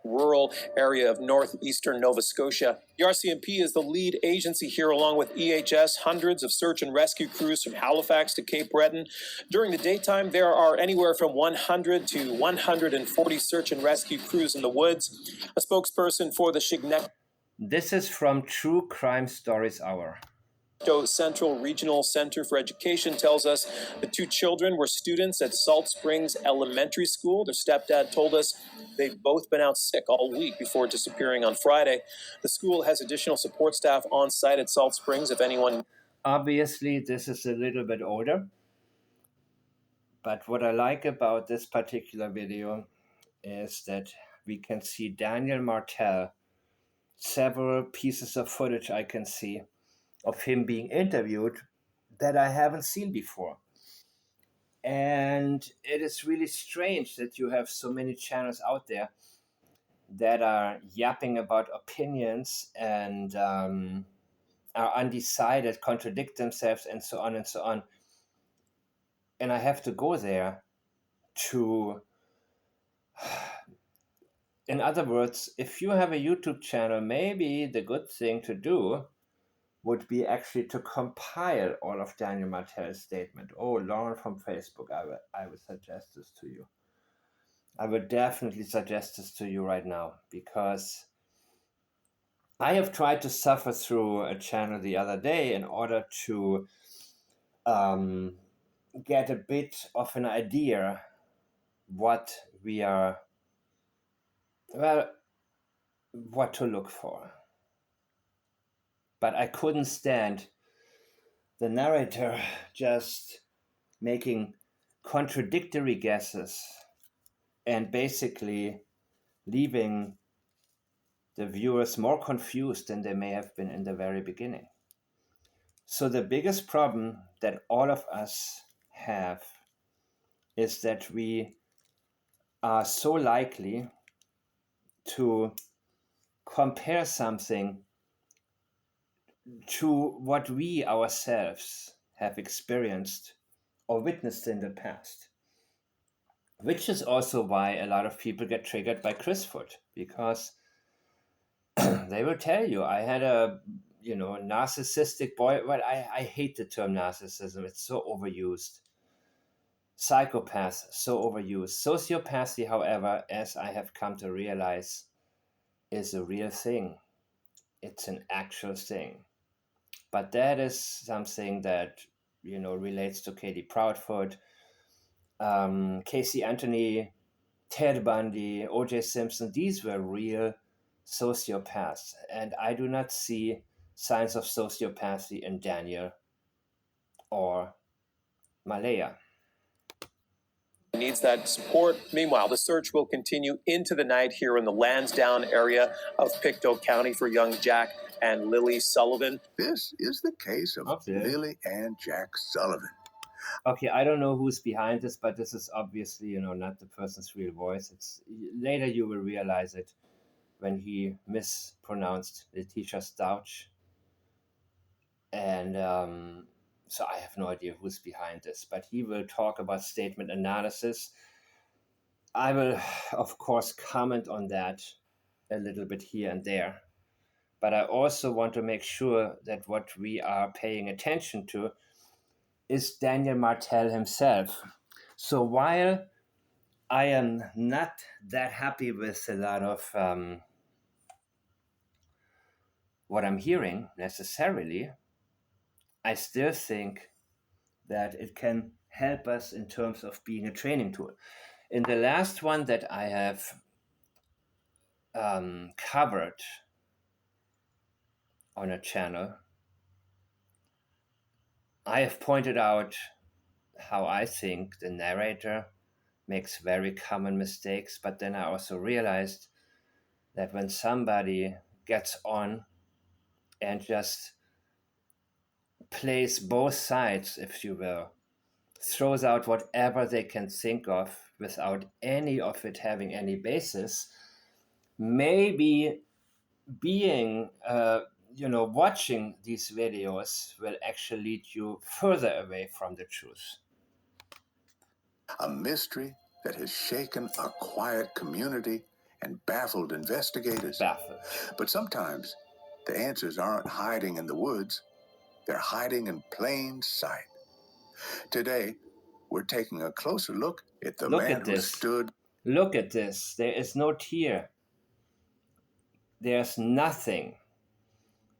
rural area of northeastern Nova Scotia. The RCMP is the lead agency here, along with EHS. Hundreds of search and rescue crews from Halifax to Cape Breton. During the daytime, there are anywhere from 100 to 140 search and rescue crews in the woods. A spokesperson for the Chignac. This is from True Crime Stories Hour. Central Regional Center for Education tells us the two children were students at Salt Springs Elementary School. Their stepdad told us they've both been out sick all week before disappearing on Friday. The school has additional support staff on site at Salt Springs if anyone... Obviously, this is a little bit older. But what I like about this particular video is that we can see Daniel Martell, several pieces of footage I can see of him being interviewed that I haven't seen before. And it is really strange that you have so many channels out there that are yapping about opinions and are undecided, contradict themselves, and so on and so on. And I have to go there to... In other words, if you have a YouTube channel, maybe the good thing to do would be actually to compile all of Daniel Martell's statement. Oh, Lauren from Facebook, I would suggest this to you. I would definitely suggest this to you right now, because I have tried to suffer through a channel the other day in order to get a bit of an idea what we are, well, what to look for. But I couldn't stand the narrator just making contradictory guesses and basically leaving the viewers more confused than they may have been in the very beginning. So the biggest problem that all of us have is that we are so likely to compare something to what we ourselves have experienced or witnessed in the past. Which is also why a lot of people get triggered by Chris Foot, because they will tell you, I had a narcissistic boy. Well, I hate the term narcissism. It's so overused. Psychopath, so overused. Sociopathy, however, as I have come to realize, is a real thing. It's an actual thing. But that is something that, relates to Katie Proudfoot, Casey Anthony, Ted Bundy, O.J. Simpson. These were real sociopaths. And I do not see signs of sociopathy in Daniel or Malaya. Needs that support. Meanwhile, the search will continue into the night here in the Lansdowne area of Pictou County for young Jack and Lily Sullivan. This is the case of Lily and Jack Sullivan. Okay, I don't know who's behind this, but this is obviously, not the person's real voice. It's later you will realize it when he mispronounced Letitia Stouch. And so I have no idea who's behind this, but he will talk about statement analysis. I will, of course, comment on that a little bit here and there. But I also want to make sure that what we are paying attention to is Daniel Martell himself. So while I am not that happy with a lot of what I'm hearing necessarily, I still think that it can help us in terms of being a training tool. In the last one that I have covered on a channel, I have pointed out how I think the narrator makes very common mistakes, but then I also realized that when somebody gets on and just plays both sides, if you will, throws out whatever they can think of without any of it having any basis, maybe being watching these videos will actually lead you further away from the truth. A mystery that has shaken a quiet community and baffled investigators. Baffled. But sometimes the answers aren't hiding in the woods. They're hiding in plain sight. Today, we're taking a closer look at the man who stood. Look at this. There is no tear. There's nothing.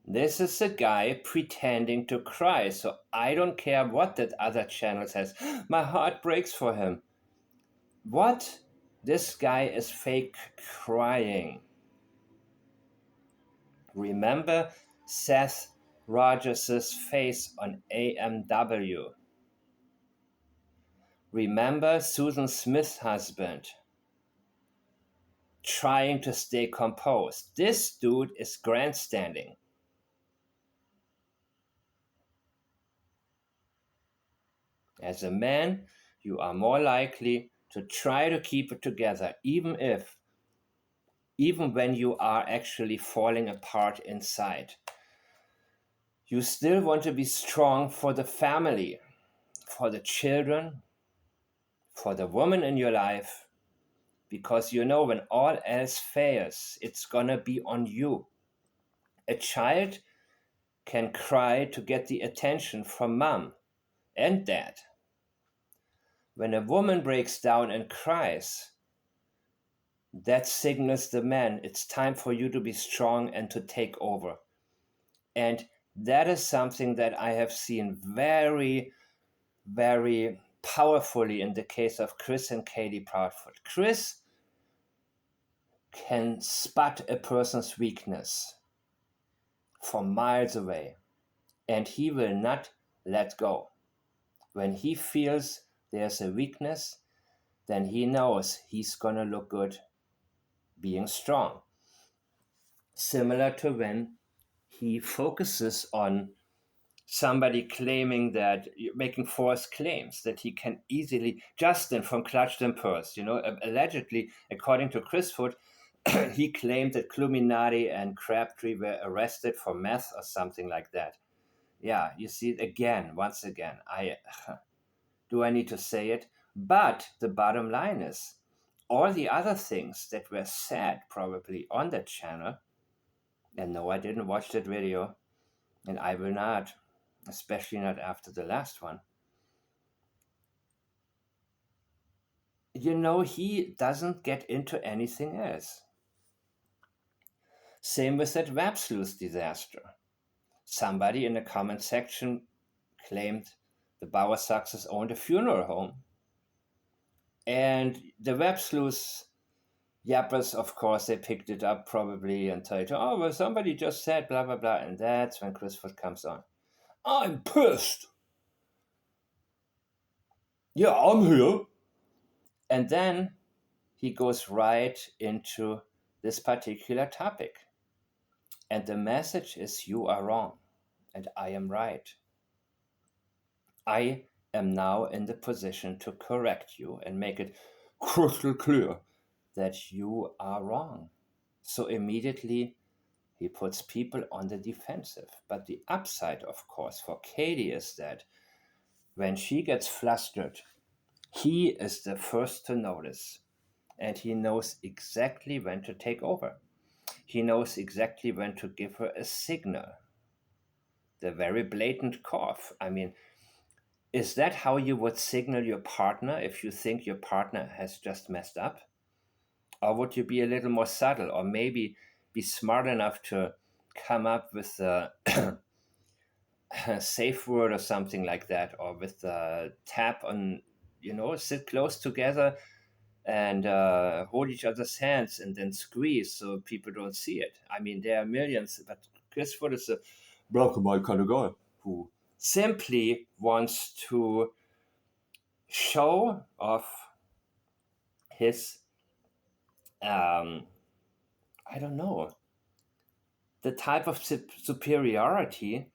This is a guy pretending to cry, so I don't care what that other channel says. My heart breaks for him. What? This guy is fake crying. Remember Seth Rogers' face on AMW. Remember Susan Smith's husband trying to stay composed. This dude is grandstanding. As a man, you are more likely to try to keep it together, even when you are actually falling apart inside. You still want to be strong for the family, for the children, for the woman in your life, because you know when all else fails, it's gonna be on you. A child can cry to get the attention from mom and dad. When a woman breaks down and cries, that signals the man it's time for you to be strong and to take over. And that is something that I have seen very, very powerfully in the case of Chris and Katie Proudfoot. Chris can spot a person's weakness from miles away, and he will not let go. When he feels there's a weakness, then he knows he's gonna look good being strong. Similar to when he focuses on somebody claiming that, making false claims that he can easily, Justin from Clutched and Purse, allegedly, according to Chris Foot, he claimed that Cluminati and Crabtree were arrested for meth or something like that. Yeah, you see it again, once again. Do I need to say it? But the bottom line is, all the other things that were said probably on that channel, and no, I didn't watch that video, and I will not, especially not after the last one. He doesn't get into anything else. Same with that web sleuth disaster. Somebody in the comment section claimed the Bauer Success owned a funeral home. And the web sleuth yappers, of course, they picked it up probably and told, oh, well, somebody just said blah, blah, blah. And that's when Chris Foot comes on. I'm pissed. Yeah, I'm here. And then he goes right into this particular topic. And the message is, you are wrong and I am right. I am now in the position to correct you and make it crystal clear that you are wrong. So immediately he puts people on the defensive. But the upside, of course, for Katie is that when she gets flustered, he is the first to notice. And he knows exactly when to take over. He knows exactly when to give her a signal. The very blatant cough. I mean, is that how you would signal your partner if you think your partner has just messed up? Or would you be a little more subtle, or maybe be smart enough to come up with a safe word or something like that, or with a tap on, sit close together and hold each other's hands and then squeeze so people don't see it. I mean, there are millions, but Chris Foot is a black and white kind of guy who simply wants to show off his, I don't know, the type of superiority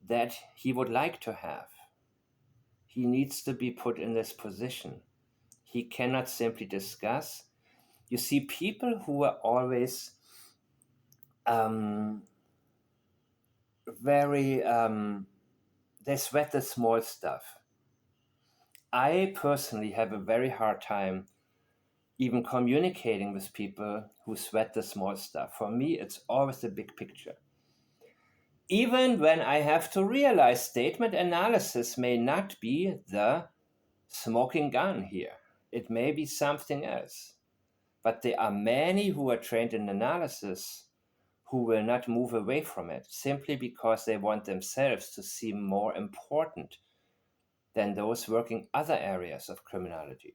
that he would like to have. He needs to be put in this position. He cannot simply discuss. You see, people who are always they sweat the small stuff. I personally have a very hard time even communicating with people who sweat the small stuff. For me, it's always the big picture. Even when I have to realize statement analysis may not be the smoking gun here. It may be something else. But there are many who are trained in analysis who will not move away from it simply because they want themselves to seem more important than those working other areas of criminology.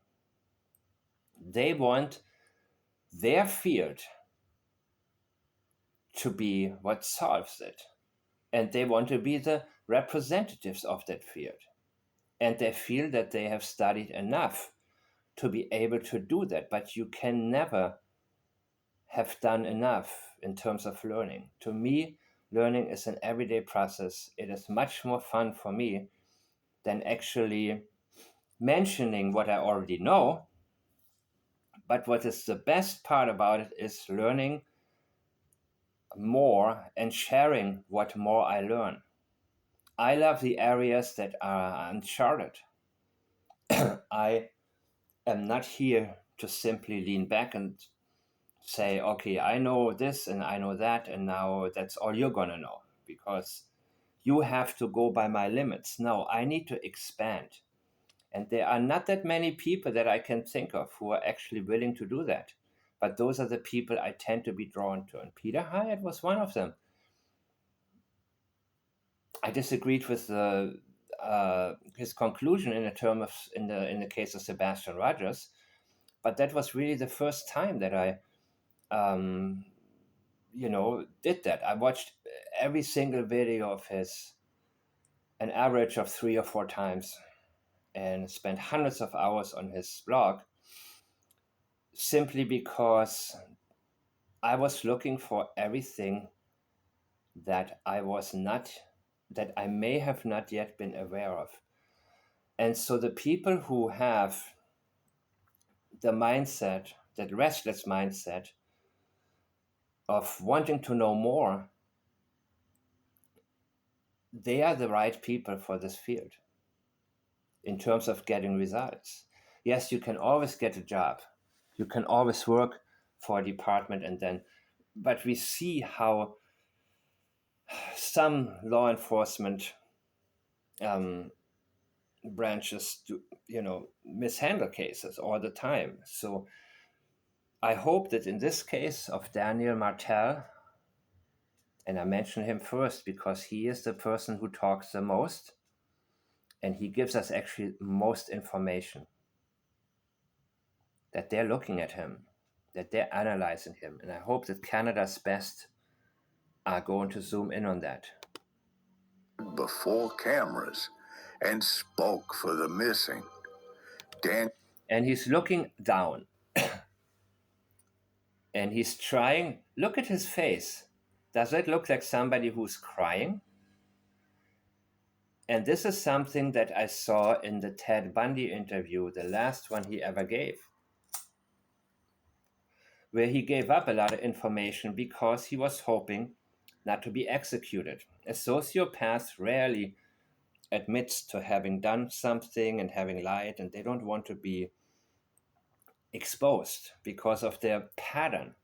They want their field to be what solves it. And they want to be the representatives of that field. And they feel that they have studied enough to be able to do that. But you can never have done enough in terms of learning. To me, learning is an everyday process. It is much more fun for me than actually mentioning what I already know. But what is the best part about it is learning more and sharing what more I learn. I love the areas that are uncharted. I am not here to simply lean back and say, okay, I know this and I know that, and now that's all you're going to know because you have to go by my limits. No, I need to expand. And there are not that many people that I can think of who are actually willing to do that. But those are the people I tend to be drawn to. And Peter Hyatt was one of them. I disagreed with his conclusion in the case of Sebastian Rogers, but that was really the first time that I did that. I watched every single video of his, an average of 3 or 4 times, and spent hundreds of hours on his blog simply because I was looking for everything that I may have not yet been aware of. And so the people who have the mindset, that restless mindset of wanting to know more, they are the right people for this field in terms of getting results. Yes, you can always get a job. You can always work for a department but we see how some law enforcement branches mishandle cases all the time. So I hope that in this case of Daniel Martell, and I mention him first because he is the person who talks the most, and he gives us actually most information, that they're looking at him, that they're analyzing him. And I hope that Canada's best are going to zoom in on that. Before cameras and spoke for the missing. And he's looking down. And he's trying, look at his face. Does it look like somebody who's crying? And this is something that I saw in the Ted Bundy interview, the last one he ever gave, where he gave up a lot of information because he was hoping not to be executed. A sociopath rarely admits to having done something and having lied, and they don't want to be exposed because of their pattern.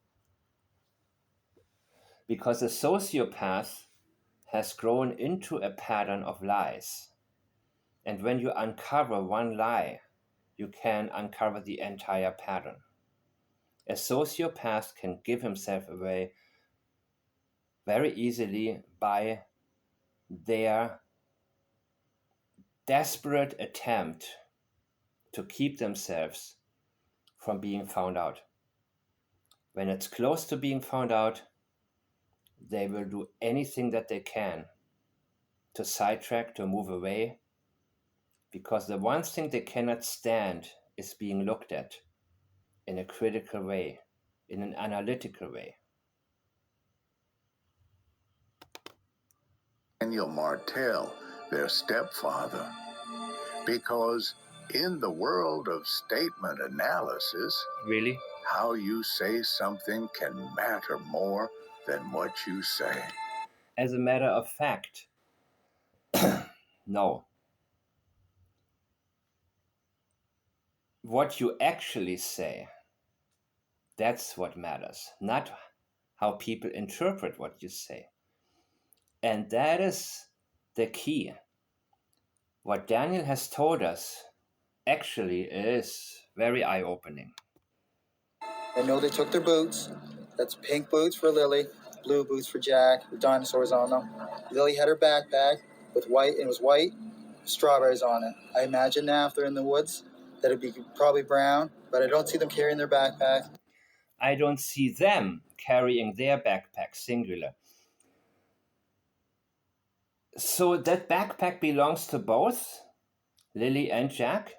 Because a sociopath has grown into a pattern of lies. And when you uncover one lie, you can uncover the entire pattern. A sociopath can give himself away very easily by their desperate attempt to keep themselves from being found out. When it's close to being found out, they will do anything that they can to sidetrack, to move away, because the one thing they cannot stand is being looked at in a critical way, in an analytical way. Daniel Martell, their stepfather, because in the world of statement analysis, Really? how you say something can matter more than what you say. As a matter of fact, no. What you actually say That's what matters, not how people interpret what you say. And that is the key. What Daniel has told us actually is very eye-opening. I know they took their boots. That's pink boots for Lily, blue boots for Jack, with dinosaurs on them. Lily had her backpack with white, and it was white, strawberries on it. I imagine now if they're in the woods that it'd be probably brown, but I don't see them carrying their backpack. I don't see them carrying their backpack, singular. So that backpack belongs to both Lily and Jack?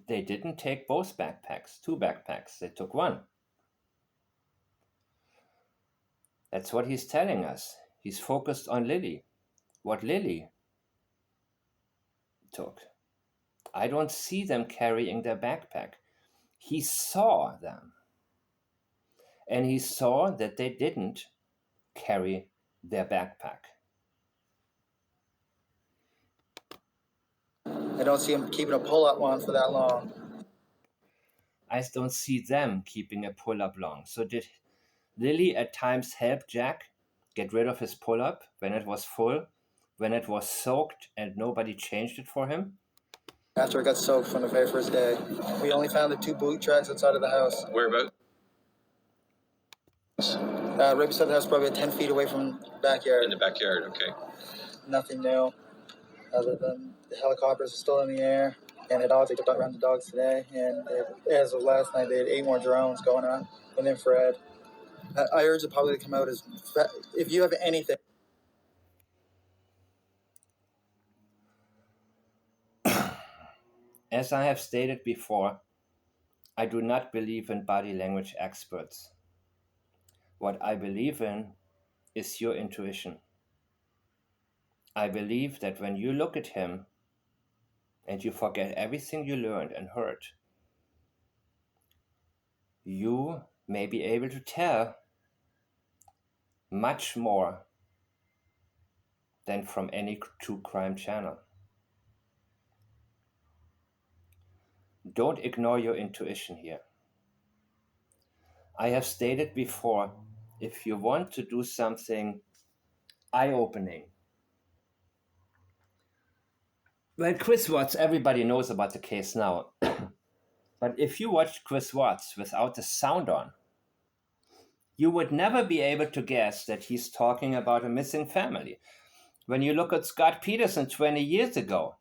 They didn't take both backpacks, 2 backpacks. They took 1. That's what he's telling us. He's focused on Lily, what Lily took. I don't see them carrying their backpack. He saw them. And he saw that they didn't carry their backpack. I don't see him keeping a pull-up one for that long. I don't see them keeping a pull-up long. So did Lily at times help Jack get rid of his pull-up when it was full, when it was soaked and nobody changed it for him? After it got soaked from the very first day. We only found the 2 boot tracks outside of the house. Whereabouts? Right beside the house, probably 10 feet away from the backyard. In the backyard, okay. Nothing new, other than the helicopters are still in the air. And the dogs, they took around the dogs today. And as of last night, they had 8 more drones going on with infrared. I urge the public to come out if you have anything. As I have stated before, I do not believe in body language experts. What I believe in is your intuition. I believe that when you look at him and you forget everything you learned and heard, you may be able to tell much more than from any true crime channel. Don't ignore your intuition here. I have stated before, if you want to do something eye-opening, well, Chris Watts, everybody knows about the case now. But if you watch Chris Watts without the sound on, you would never be able to guess that he's talking about a missing family. When you look at Scott Peterson 20 years ago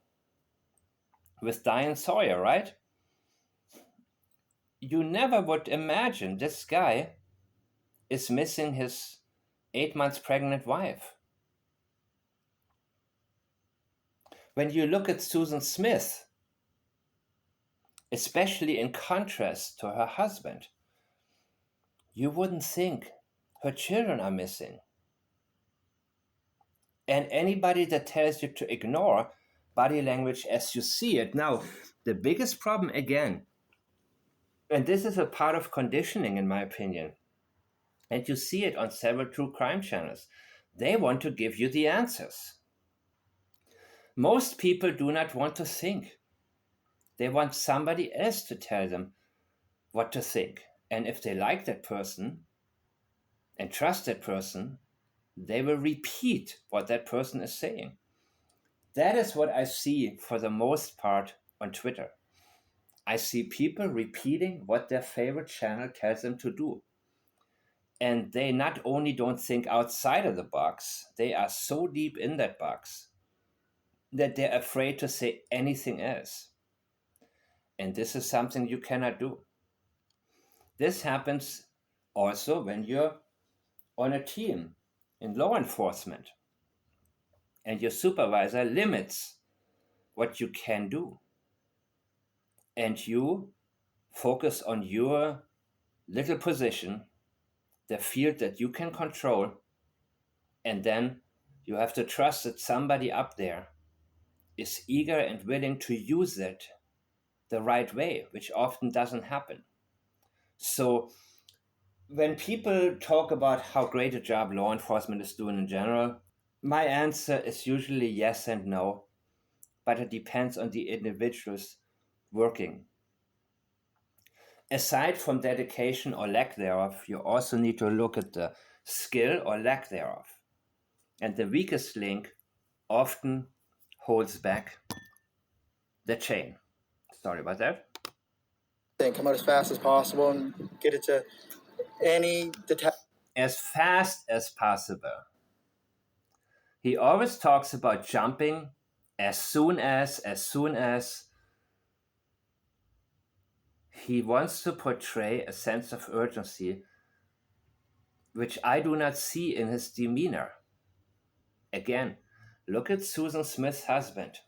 with Diane Sawyer, right? You never would imagine this guy is missing his 8 months pregnant wife. When you look at Susan Smith, especially in contrast to her husband, you wouldn't think her children are missing. And anybody that tells you to ignore body language as you see it. Now, the biggest problem again, and this is a part of conditioning in my opinion, and you see it on several true crime channels, they want to give you the answers. Most people do not want to think. They want somebody else to tell them what to think. And if they like that person and trust that person, they will repeat what that person is saying. That is what I see for the most part on Twitter. I see people repeating what their favorite channel tells them to do. And they not only don't think outside of the box, they are so deep in that box that they're afraid to say anything else. And this is something you cannot do. This happens also when you're on a team in law enforcement and your supervisor limits what you can do. And you focus on your little position, the field that you can control, and then you have to trust that somebody up there is eager and willing to use it the right way, which often doesn't happen. So when people talk about how great a job law enforcement is doing in general, my answer is usually yes and no, but it depends on the individuals working. aside from dedication or lack thereof, you also need to look at the skill or lack thereof. And the weakest link often holds back the chain. Sorry about that. Come out as fast as possible and get it to any as fast as possible. He always talks about jumping as soon as. He wants to portray a sense of urgency, which I do not see in his demeanor. Again, look at Susan Smith's husband.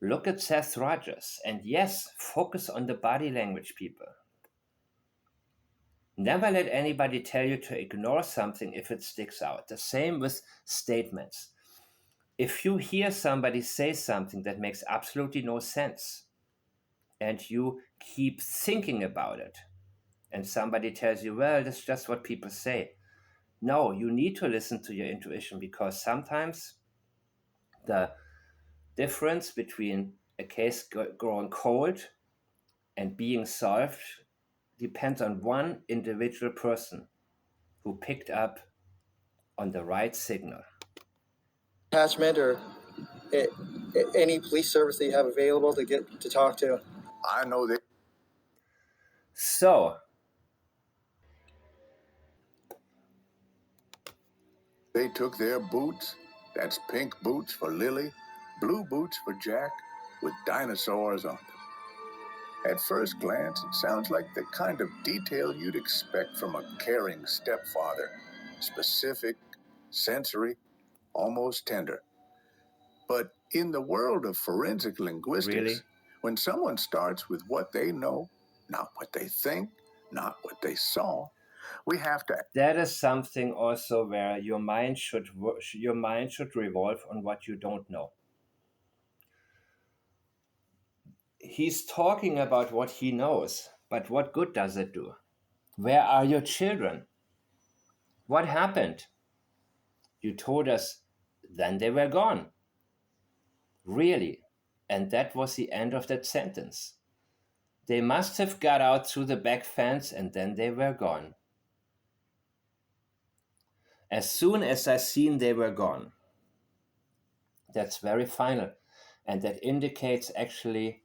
Look at Seth Rogers. And yes, focus on the body language, people. Never let anybody tell you to ignore something if it sticks out. The same with statements. If you hear somebody say something that makes absolutely no sense, and you keep thinking about it, and somebody tells you, well, that's just what people say. No, you need to listen to your intuition, because sometimes the difference between a case growing cold and being solved depends on one individual person who picked up on the right signal. Attachment or any police service that you have available to get to talk to. I know that. So, They took their boots, that's pink boots for Lily, blue boots for Jack, with dinosaurs on them. At first glance, it sounds like the kind of detail you'd expect from a caring stepfather. Specific, sensory, almost tender. But in the world of forensic linguistics, really? When someone starts with what they know, not what they think, not what they saw, we have to. That is something also where your mind should revolve on what you don't know. He's talking about what he knows, but what good does it do? Where are your children? What happened? You told us, then they were gone. Really? And that was the end of that sentence. They must have got out through the back fence and then they were gone. As soon as I seen they were gone. That's very final. And that indicates actually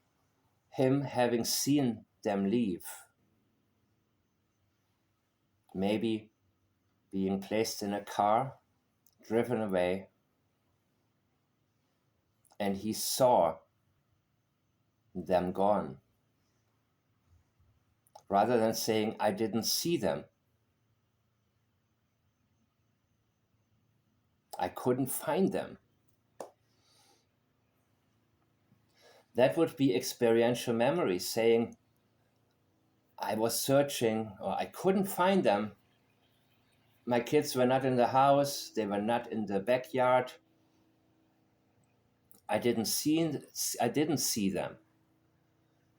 him having seen them leave. Maybe being placed in a car, driven away, and he saw them gone. Rather than saying, I didn't see them. I couldn't find them. That would be experiential memory, saying, I was searching, or I couldn't find them. My kids were not in the house, they were not in the backyard. I didn't see them.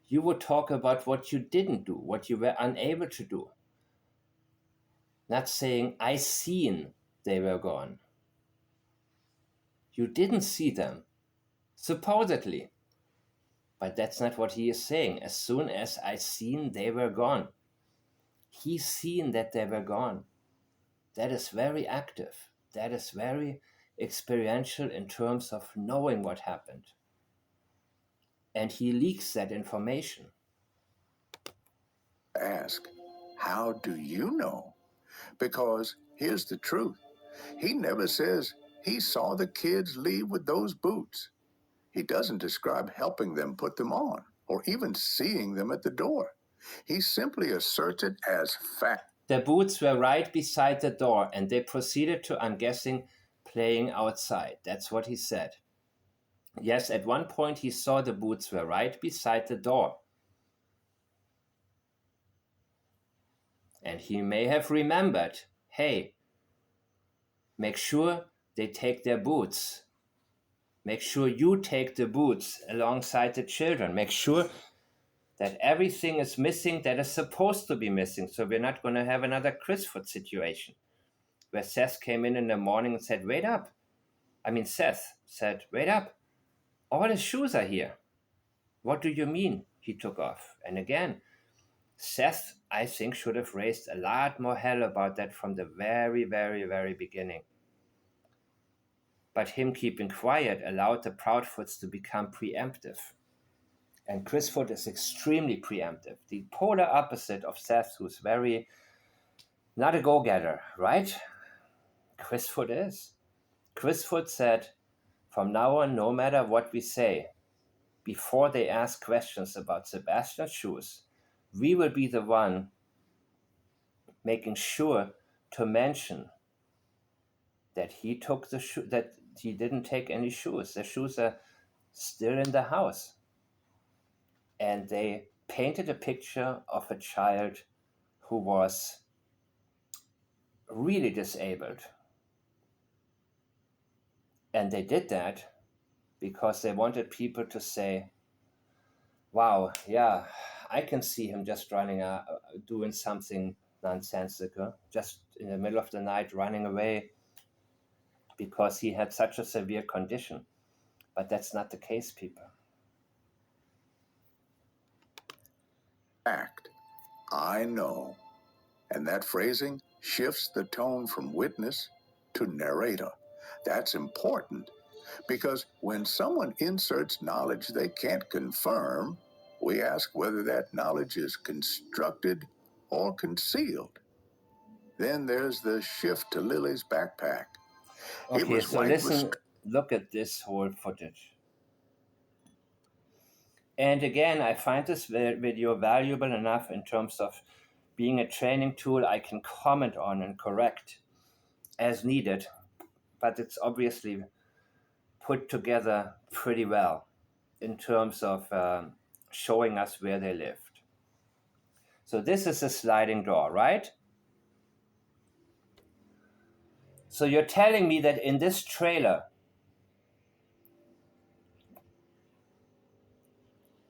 You would talk about what you didn't do, what you were unable to do. Not saying, I seen they were gone. You didn't see them, supposedly. But that's not what he is saying. As soon as I seen they were gone. He seen that they were gone. That is very active. That is very experiential in terms of knowing what happened. And he leaks that information. Ask, how do you know? Because here's the truth. He never says he saw the kids leave with those boots. He doesn't describe helping them put them on or even seeing them at the door. He simply asserts it as fact. The boots were right beside the door and they proceeded to, I'm guessing, playing outside. That's what he said. Yes, at one point he saw the boots were right beside the door. And he may have remembered, hey, make sure they take their boots. Make sure you take the boots alongside the children. Make sure that everything is missing that is supposed to be missing. So we're not going to have another Chrisfoot situation where Seth came in the morning and said, wait up. Seth said, wait up. All his shoes are here. What do you mean? he took off. And again, Seth, I think, should have raised a lot more hell about that from the very, very, very beginning. But him keeping quiet allowed the Proudfoots to become preemptive. And Chris Foot is extremely preemptive, the polar opposite of Seth, who's very not a go-getter, right? Chris Foot is. Chris Foot said, from now on, no matter what we say, before they ask questions about Sebastian's shoes, we will be the one making sure to mention that he took that he didn't take any shoes. The shoes are still in the house. And they painted a picture of a child who was really disabled. And they did that because they wanted people to say, wow, yeah, I can see him just running, doing something nonsensical, just in the middle of the night running away because he had such a severe condition. But that's not the case, people. Act. I know. And that phrasing shifts the tone from witness to narrator. That's important because when someone inserts knowledge they can't confirm, we ask whether that knowledge is constructed or concealed. Then there's the shift to Lily's backpack. Okay, so listen, look at this whole footage. And again, I find this video valuable enough in terms of being a training tool I can comment on and correct as needed, but it's obviously put together pretty well in terms of showing us where they lived. So this is a sliding door, right? So you're telling me that in this trailer,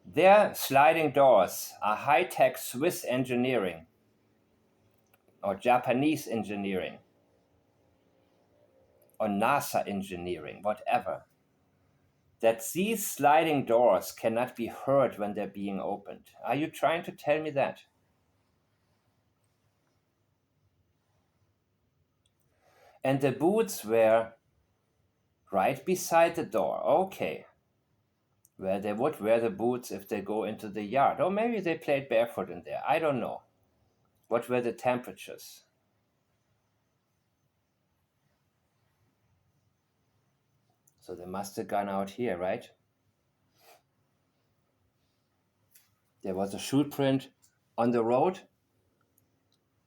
their sliding doors are high-tech Swiss engineering or Japanese engineering or NASA engineering, whatever. That these sliding doors cannot be heard when they're being opened. Are you trying to tell me that? And the boots were right beside the door. Okay. Where they would wear the boots if they go into the yard. Or maybe they played barefoot in there. I don't know. What were the temperatures? So they must have gone out here, right? There was a shoe print on the road.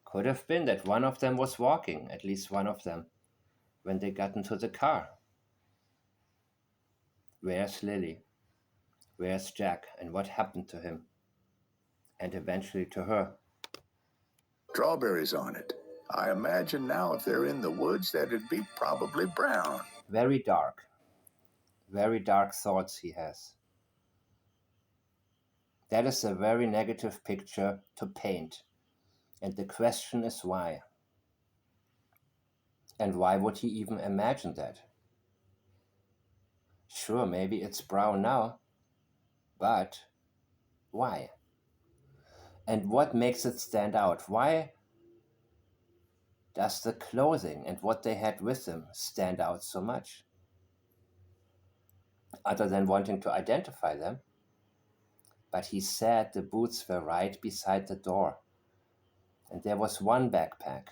Could have been that one of them was walking, at least one of them, when they got into the car. Where's Lily? Where's Jack? And what happened to him? And eventually to her? Strawberries on it. I imagine now if they're in the woods, that'd be probably brown. Very dark thoughts he has. That is a very negative picture to paint. And the question is why? And why would he even imagine that? Sure, maybe it's brown now, but why? And what makes it stand out? Why does the clothing and what they had with them stand out so much? Other than wanting to identify them. But he said the boots were right beside the door. And there was one backpack,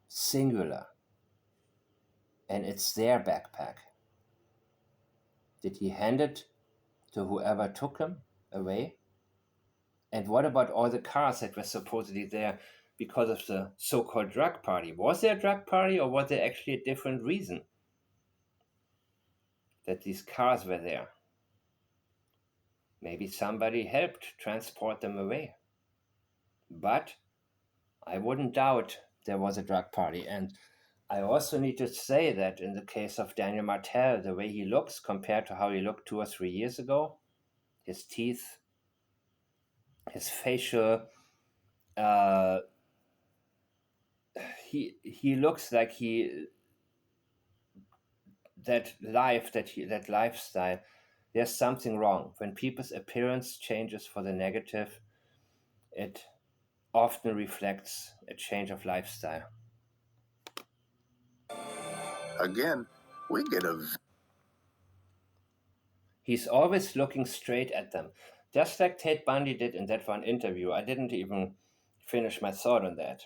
singular. And it's their backpack. Did he hand it to whoever took him away? And what about all the cars that were supposedly there because of the so-called drug party? Was there a drug party, or was there actually a different reason that these cars were there? Maybe somebody helped transport them away. But I wouldn't doubt there was a drug party. And I also need to say that in the case of Daniel Martell, the way he looks compared to how he looked 2 or 3 years ago, his teeth, his facial, he looks like that lifestyle There's something wrong. When people's appearance changes for the negative, it often reflects a change of lifestyle. Again, we get a He's always looking straight at them, just like Ted Bundy did in that one interview. I didn't even finish my thought on that.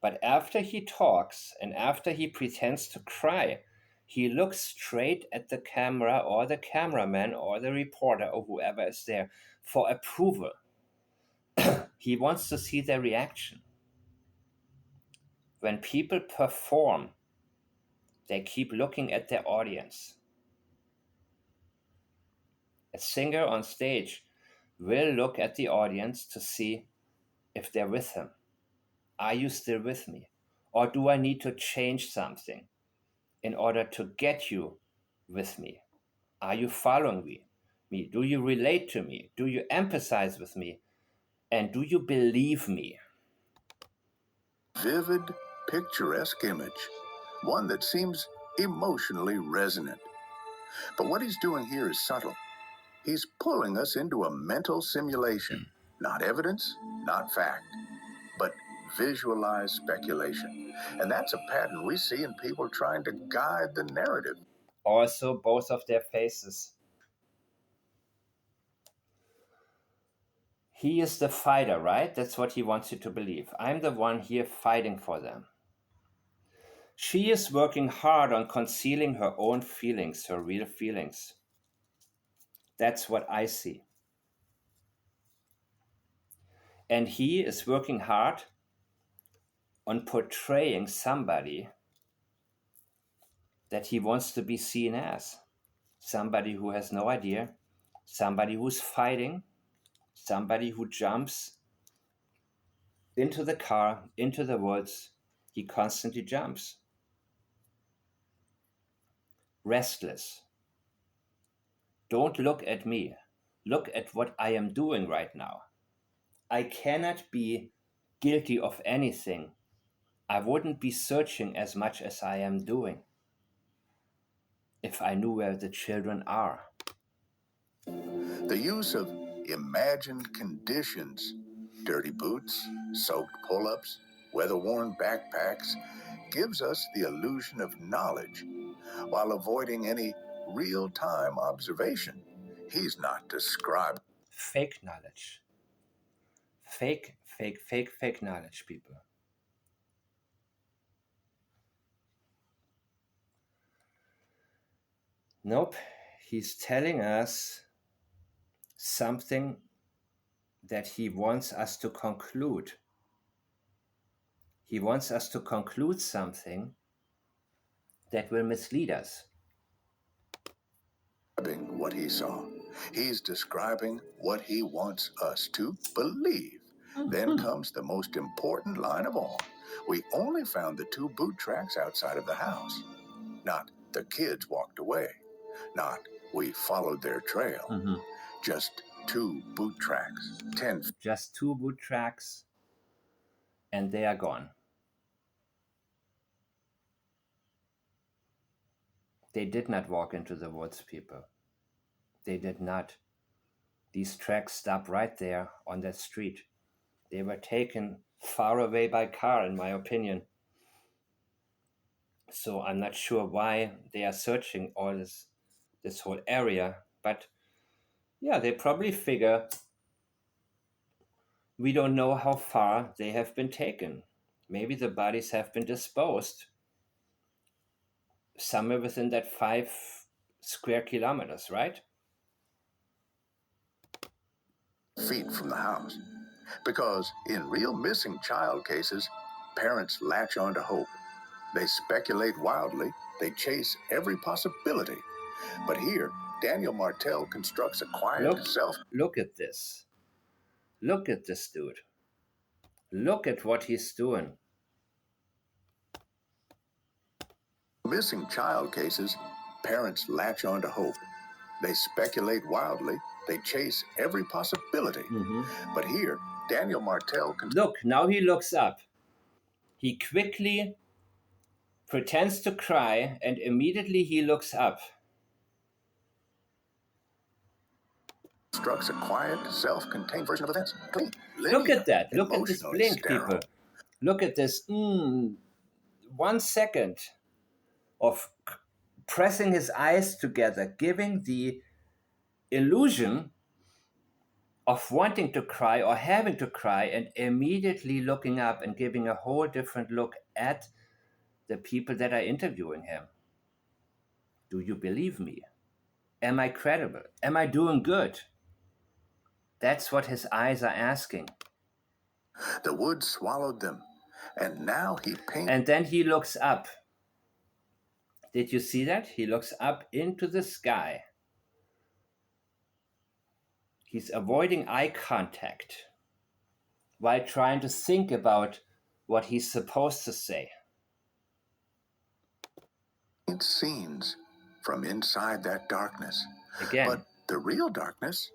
But after he talks and after he pretends to cry, he looks straight at the camera or the cameraman or the reporter or whoever is there for approval. He wants to see their reaction. When people perform, they keep looking at their audience. A singer on stage will look at the audience to see if they're with him. Are you still with me? Or do I need to change something in order to get you with me? Are you following me? Do you relate to me? Do you empathize with me? And do you believe me? vivid, picturesque image, one that seems emotionally resonant. But what he's doing here is subtle. He's pulling us into a mental simulation, not evidence, not fact, but visualized speculation. And that's a pattern we see in people trying to guide the narrative. Also, both of their faces. He is the fighter, right? That's what he wants you to believe. I'm the one here fighting for them. She is working hard on concealing her own feelings, her real feelings. That's what I see. And he is working hard on portraying somebody that he wants to be seen as. Somebody who has no idea, somebody who's fighting, somebody who jumps into the car, into the woods. He constantly jumps. Restless. Don't look at me. Look at what I am doing right now. I cannot be guilty of anything. I wouldn't be searching as much as I am doing if I knew where the children are. The use of imagined conditions, dirty boots, soaked pull-ups, weather-worn backpacks, gives us the illusion of knowledge while avoiding any real-time observation. He's not describing Fake knowledge. Fake knowledge, people. Nope. He's telling us something that he wants us to conclude. He wants us to conclude something that will mislead us. what he saw. He's describing what he wants us to believe. Then comes the most important line of all. We only found the 2 boot tracks outside of the house. Not the kids walked away. Not we followed their trail. Just 2 boot tracks. Just 2 boot tracks, and they are gone. They did not walk into the woods, people. They did not. These tracks stopped right there on that street. They were taken far away by car, in my opinion. So I'm not sure why they are searching all this whole area. But yeah, they probably figure we don't know how far they have been taken. Maybe the bodies have been disposed somewhere within that 5 square kilometers, right? feet from the house. Because in real missing child cases, parents latch on to hope. They speculate wildly. They chase every possibility. But here, Daniel Martell constructs a quiet Look at this. Look at this dude. Look at what he's doing. Missing child cases, parents latch on to hope. They speculate wildly. They chase every possibility. But here, Daniel Martell... Look, now he looks up. He quickly pretends to cry, and immediately he looks up. constructs a quiet, self-contained version of events. Clean, Look linear, at that. Look at this emotionally blink, sterile. people. Look at this 1 second of pressing his eyes together, giving the illusion of wanting to cry or having to cry, and immediately looking up and giving a whole different look at the people that are interviewing him. Do you believe me? Am I credible? Am I doing good? That's what his eyes are asking. The woods swallowed them, and now he paints. And then he looks up. Did you see that? He looks up into the sky. He's avoiding eye contact while trying to think about what he's supposed to say. Scenes from inside that darkness. Again. But the real darkness.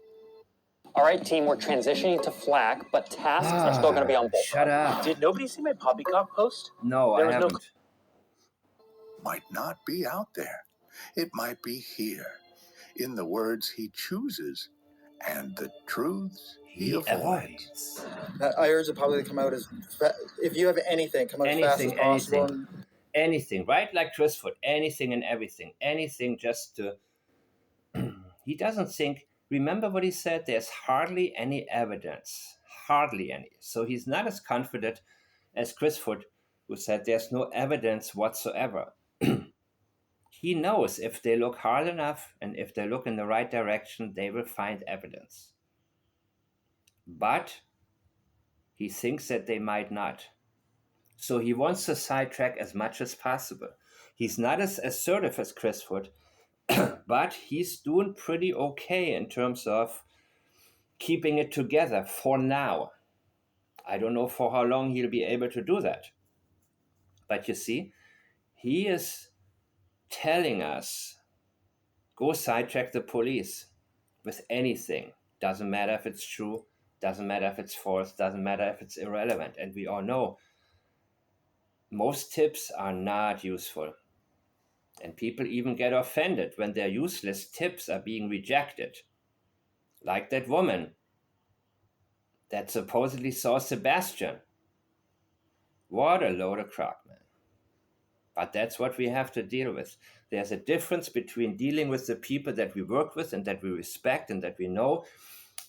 All right, team, we're transitioning to FLAC, but tasks are still going to be on both. Shut up. Did nobody see my Polygraph post? No, I haven't. Might not be out there. It might be here, in the words he chooses and the truths he avoids. I urge the public to come out if you have anything, come out as fast as possible. Anything, right? Like Chrisford, anything and everything. Anything just to... He doesn't think... Remember what he said? There's hardly any evidence. Hardly any. So he's not as confident as Chrisford, who said there's no evidence whatsoever. He knows if they look hard enough and if they look in the right direction, they will find evidence. But he thinks that they might not. So he wants to sidetrack as much as possible. He's not as assertive as Chrisford, but he's doing pretty okay in terms of keeping it together for now. I don't know for how long he'll be able to do that. But you see, he is telling us, go sidetrack the police with anything. Doesn't matter if it's true, doesn't matter if it's false, doesn't matter if it's irrelevant. And we all know most tips are not useful. And people even get offended when their useless tips are being rejected. Like that woman that supposedly saw Sebastian. What a load of crap, man. But that's what we have to deal with. There's a difference between dealing with the people that we work with and that we respect and that we know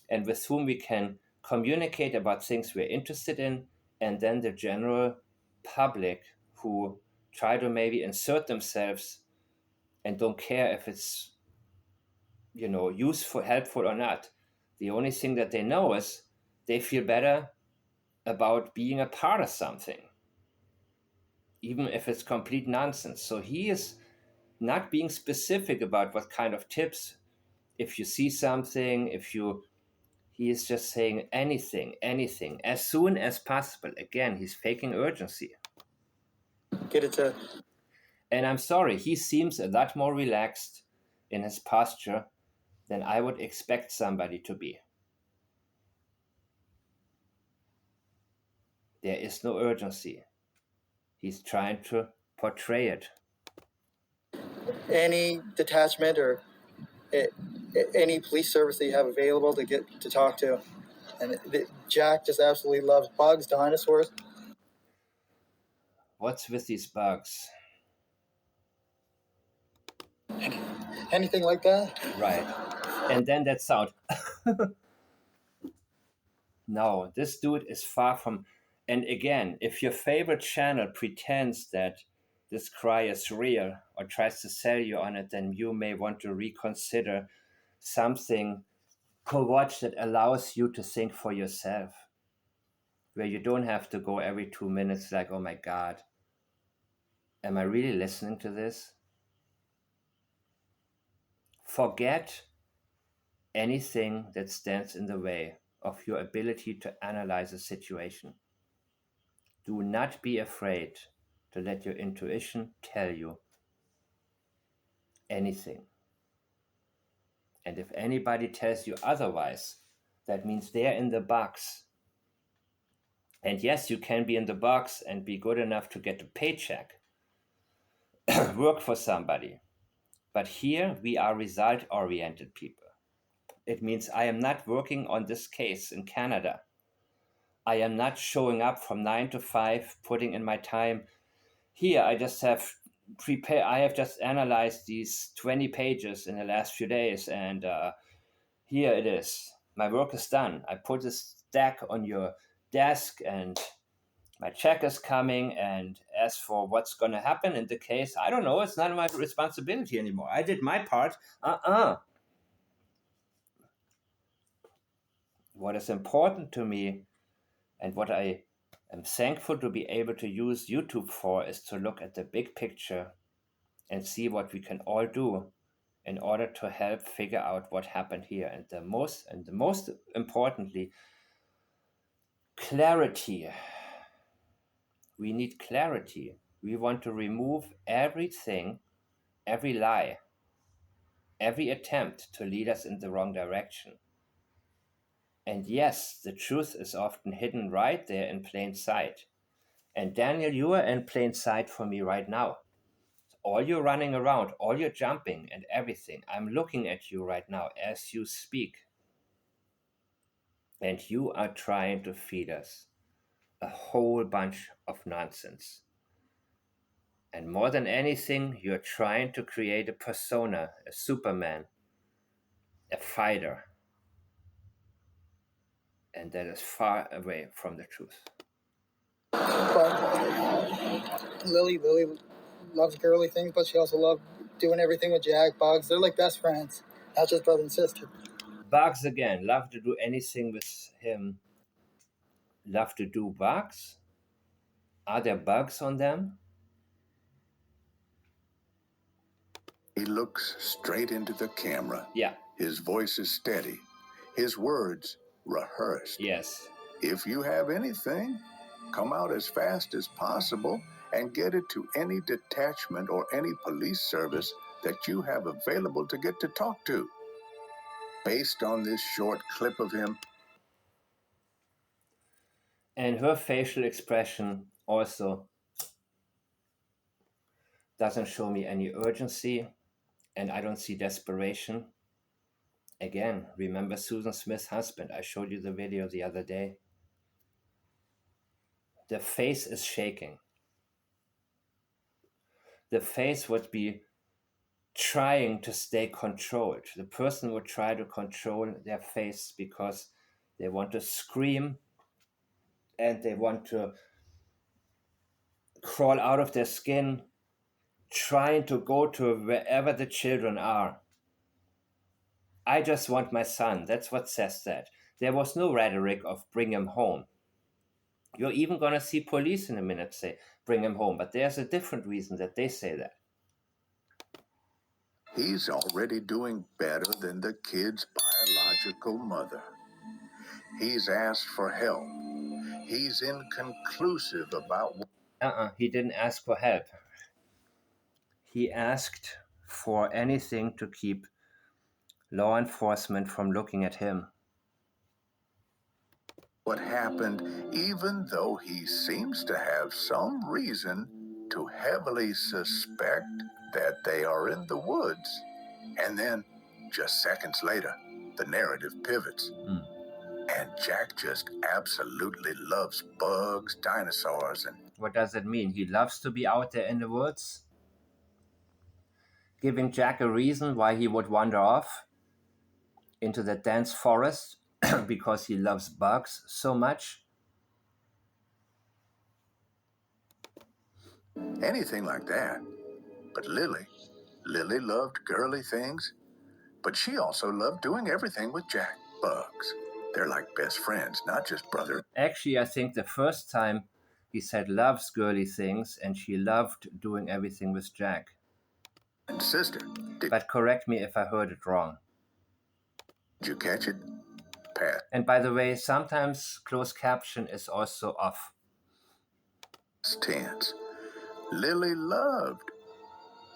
and with whom we can communicate about things we're interested in, and then the general public who try to maybe insert themselves and don't care if it's, useful, helpful or not. The only thing that they know is they feel better about being a part of something, even if it's complete nonsense. So he is not being specific about what kind of tips, if you see something, he is just saying anything, as soon as possible. Again, he's faking urgency. Get it to... And I'm sorry, he seems a lot more relaxed in his posture than I would expect somebody to be. There is no urgency. He's trying to portray it. Any detachment or any police service that you have available to get to talk to. And Jack just absolutely loves bugs, dinosaurs. What's with these bugs? Anything like that? Right. And then that sound. No, this dude is far from... And again, if your favorite channel pretends that this cry is real or tries to sell you on it, then you may want to reconsider something to watch that allows you to think for yourself, where you don't have to go every 2 minutes like, oh my God, am I really listening to this? Forget anything that stands in the way of your ability to analyze a situation. Do not be afraid to let your intuition tell you anything. And if anybody tells you otherwise, that means they're in the box. And yes, you can be in the box and be good enough to get a paycheck, work for somebody. But here we are result-oriented people. It means I am not working on this case in Canada. I am not showing up from 9 to 5, putting in my time. Here, I just have I have just analyzed these 20 pages in the last few days, and here it is. My work is done. I put a stack on your desk, and my check is coming. And as for what's going to happen in the case, I don't know. It's not my responsibility anymore. I did my part. What is important to me, and what I am thankful to be able to use YouTube for, is to look at the big picture and see what we can all do in order to help figure out what happened here. And the most importantly, clarity. We need clarity. We want to remove everything, every lie, every attempt to lead us in the wrong direction. And yes, the truth is often hidden right there in plain sight. And Daniel, you are in plain sight for me right now. All you're running around, all you're jumping and everything, I'm looking at you right now as you speak. And you are trying to feed us a whole bunch of nonsense. And more than anything, you're trying to create a persona, a Superman, a fighter. And that is far away from the truth. But Lily loves girly things, but she also loves doing everything with Jack, Bugs. They're like best friends, not just brother and sister. Bugs again, love to do anything with him. Love to do bugs? Are there bugs on them? He looks straight into the camera. Yeah. His voice is steady. His words rehearsed. Yes. If you have anything, come out as fast as possible and get it to any detachment or any police service that you have available to get to talk to. Based on this short clip of him. And her facial expression also doesn't show me any urgency, and I don't see desperation. Again, remember Susan Smith's husband. I showed you the video the other day. The face is shaking. The face would be trying to stay controlled. The person would try to control their face because they want to scream and they want to crawl out of their skin, trying to go to wherever the children are. I just want my son. That's what says that. There was no rhetoric of bring him home. You're even going to see police in a minute say, bring him home. But there's a different reason that they say that. He's already doing better than the kid's biological mother. He's asked for help. He's inconclusive about... He didn't ask for help. He asked for anything to keep law enforcement from looking at him. What happened, even though he seems to have some reason to heavily suspect that they are in the woods. And then, just seconds later, the narrative pivots. And Jack just absolutely loves bugs, dinosaurs, and... What does it mean? He loves to be out there in the woods? Giving Jack a reason why he would wander off into the dense forest because he loves bugs so much? Anything like that. But Lily loved girly things, but she also loved doing everything with Jack. Bugs. They're like best friends, not just brothers. Actually, I think the first time he said loves girly things and she loved doing everything with Jack. And sister. But correct me if I heard it wrong. Did you catch it? Pat. And by the way, sometimes closed caption is also off. Tense. Lily loved.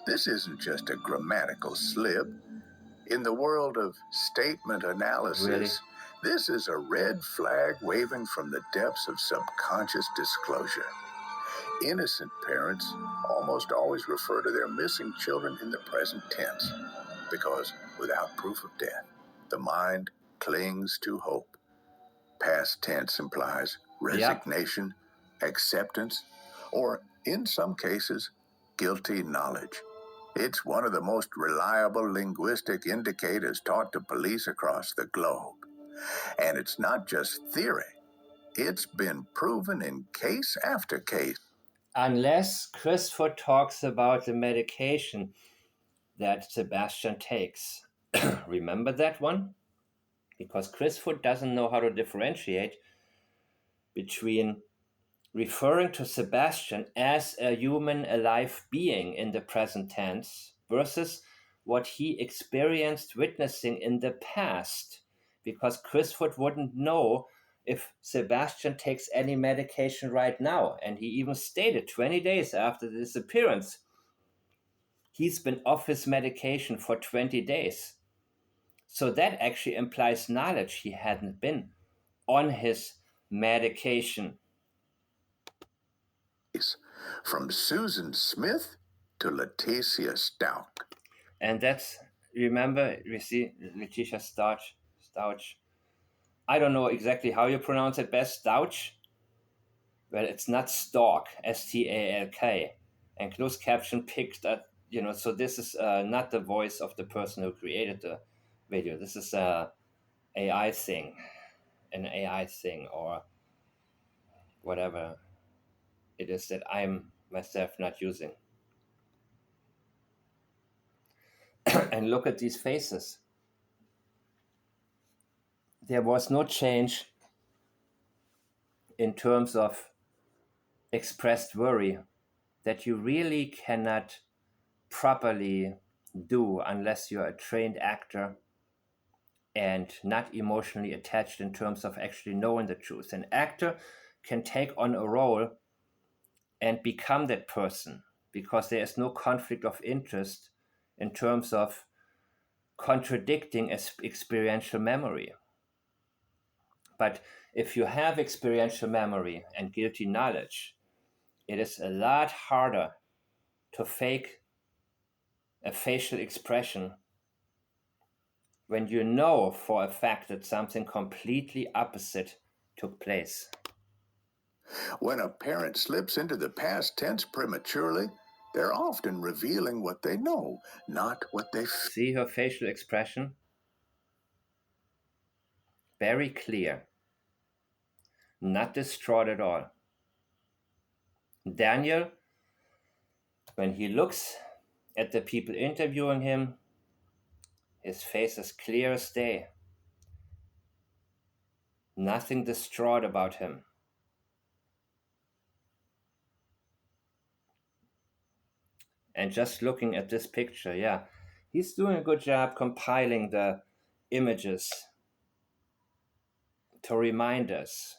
This isn't just a grammatical slip. In the world of statement analysis, Really? This is a red flag waving from the depths of subconscious disclosure. Innocent parents almost always refer to their missing children in the present tense, because without proof of death, The mind clings to hope. Past tense implies resignation, acceptance, or, in some cases, guilty knowledge. It's one of the most reliable linguistic indicators taught to police across the globe. And it's not just theory. It's been proven in case after case. Unless Christopher talks about the medication that Sebastian takes. Remember that one? Because Christopher doesn't know how to differentiate between referring to Sebastian as a human alive being in the present tense versus what he experienced witnessing in the past, because Christopher wouldn't know if Sebastian takes any medication right now. And he even stated 20 days after the disappearance, he's been off his medication for 20 days. So that actually implies knowledge he hadn't been on his medication. From Susan Smith to Leticia Stout. And that's, remember, we see Leticia Stouch. I don't know exactly how you pronounce it best, Stouch. Well, it's not Stalk, Stalk. And closed caption picked up, so this is not the voice of the person who created the video. This is an AI thing, or whatever it is that I'm myself not using. And look at these faces. There was no change in terms of expressed worry that you really cannot properly do unless you're a trained actor and not emotionally attached in terms of actually knowing the truth. An actor can take on a role and become that person because there is no conflict of interest in terms of contradicting experiential memory. But if you have experiential memory and guilty knowledge, it is a lot harder to fake a facial expression when you know for a fact that something completely opposite took place. When a parent slips into the past tense prematurely, they're often revealing what they know, not what they feel. See her facial expression? Very clear. Not distraught at all. Daniel, when he looks at the people interviewing him, his face is clear as day. Nothing distraught about him. And just looking at this picture, yeah, he's doing a good job compiling the images to remind us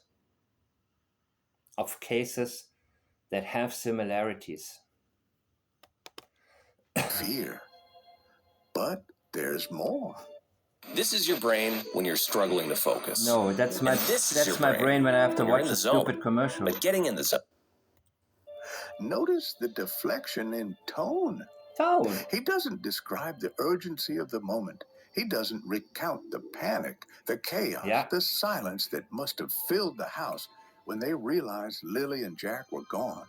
of cases that have similarities. Fear. But there's more. This is your brain when you're struggling to focus. No, that's my brain when I have to watch a stupid commercial. But getting in the zone. Notice the deflection in tone. He doesn't describe the urgency of the moment. He doesn't recount the panic, the chaos, the silence that must have filled the house when they realized Lily and Jack were gone.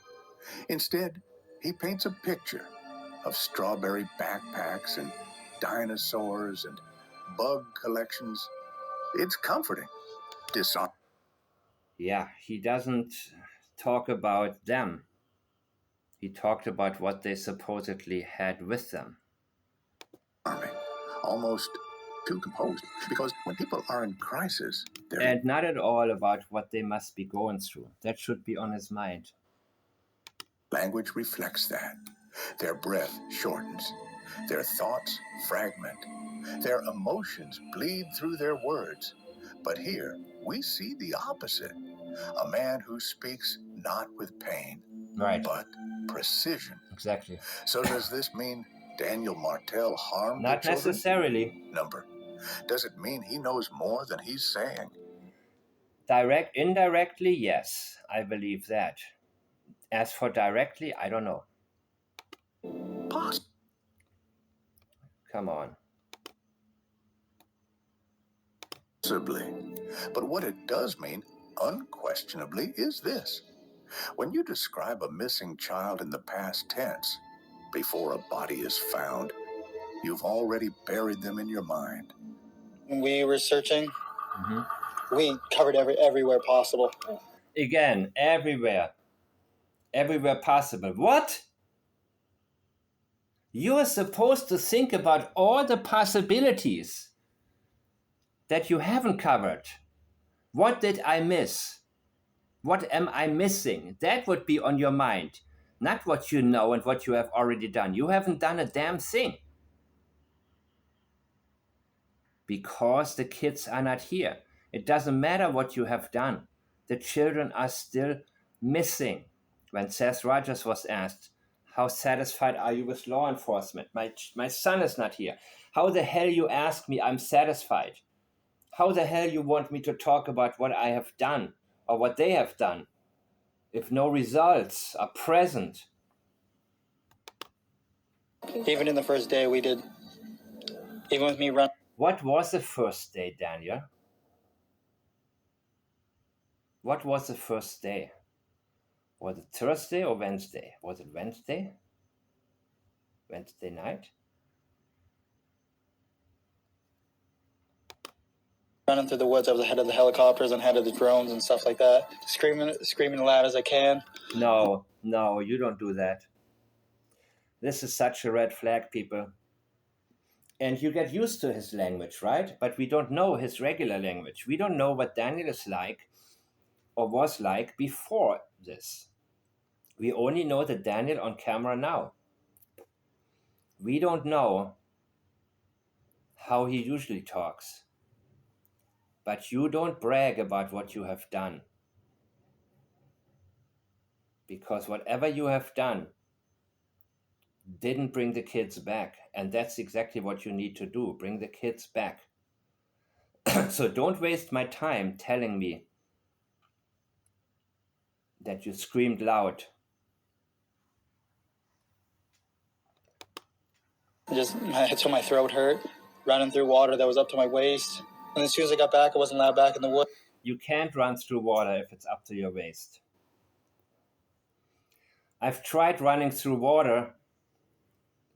Instead, he paints a picture of strawberry backpacks and dinosaurs and bug collections. It's comforting. Yeah, he doesn't talk about them. He talked about what they supposedly had with them. Almost too composed, because when people are in crisis, they're... And not at all about what they must be going through. That should be on his mind. Language reflects that. Their breath shortens. Their thoughts fragment. Their emotions bleed through their words. But here, we see the opposite. A man who speaks not with pain, but precision. Exactly. So does this mean Daniel Martell harmed Not the children? necessarily. Number. Does it mean he knows more than he's saying? Indirectly, yes, I believe that. As for directly, I don't know. Come on. Possibly. But what it does mean, unquestionably, is this. When you describe a missing child in the past tense, before a body is found, you've already buried them in your mind. When we were searching, we covered everywhere possible. Again, everywhere. Everywhere possible. What? You are supposed to think about all the possibilities that you haven't covered. What did I miss? What am I missing? That would be on your mind, not what you know and what you have already done. You haven't done a damn thing because the kids are not here. It doesn't matter what you have done. The children are still missing. When Seth Rogers was asked, how satisfied are you with law enforcement? My son is not here. How the hell you ask me I'm satisfied? How the hell you want me to talk about what I have done or what they have done if no results are present? Even in the first day we did, even with me running. What was the first day, Daniel? What was the first day? Was it Thursday or Wednesday? Was it Wednesday? Wednesday night? Running through the woods, I was ahead of the helicopters and ahead of the drones and stuff like that. Screaming loud as I can. No, you don't do that. This is such a red flag, people. And you get used to his language, right? But we don't know his regular language. We don't know what Daniel is like or was like before this. We only know the Daniel on camera now. We don't know how he usually talks. But you don't brag about what you have done. Because whatever you have done didn't bring the kids back. And that's exactly what you need to do, bring the kids back. So don't waste my time telling me that you screamed loud. Until my throat hurt, running through water that was up to my waist. And as soon as I got back, I wasn't allowed back in the woods. You can't run through water if it's up to your waist. I've tried running through water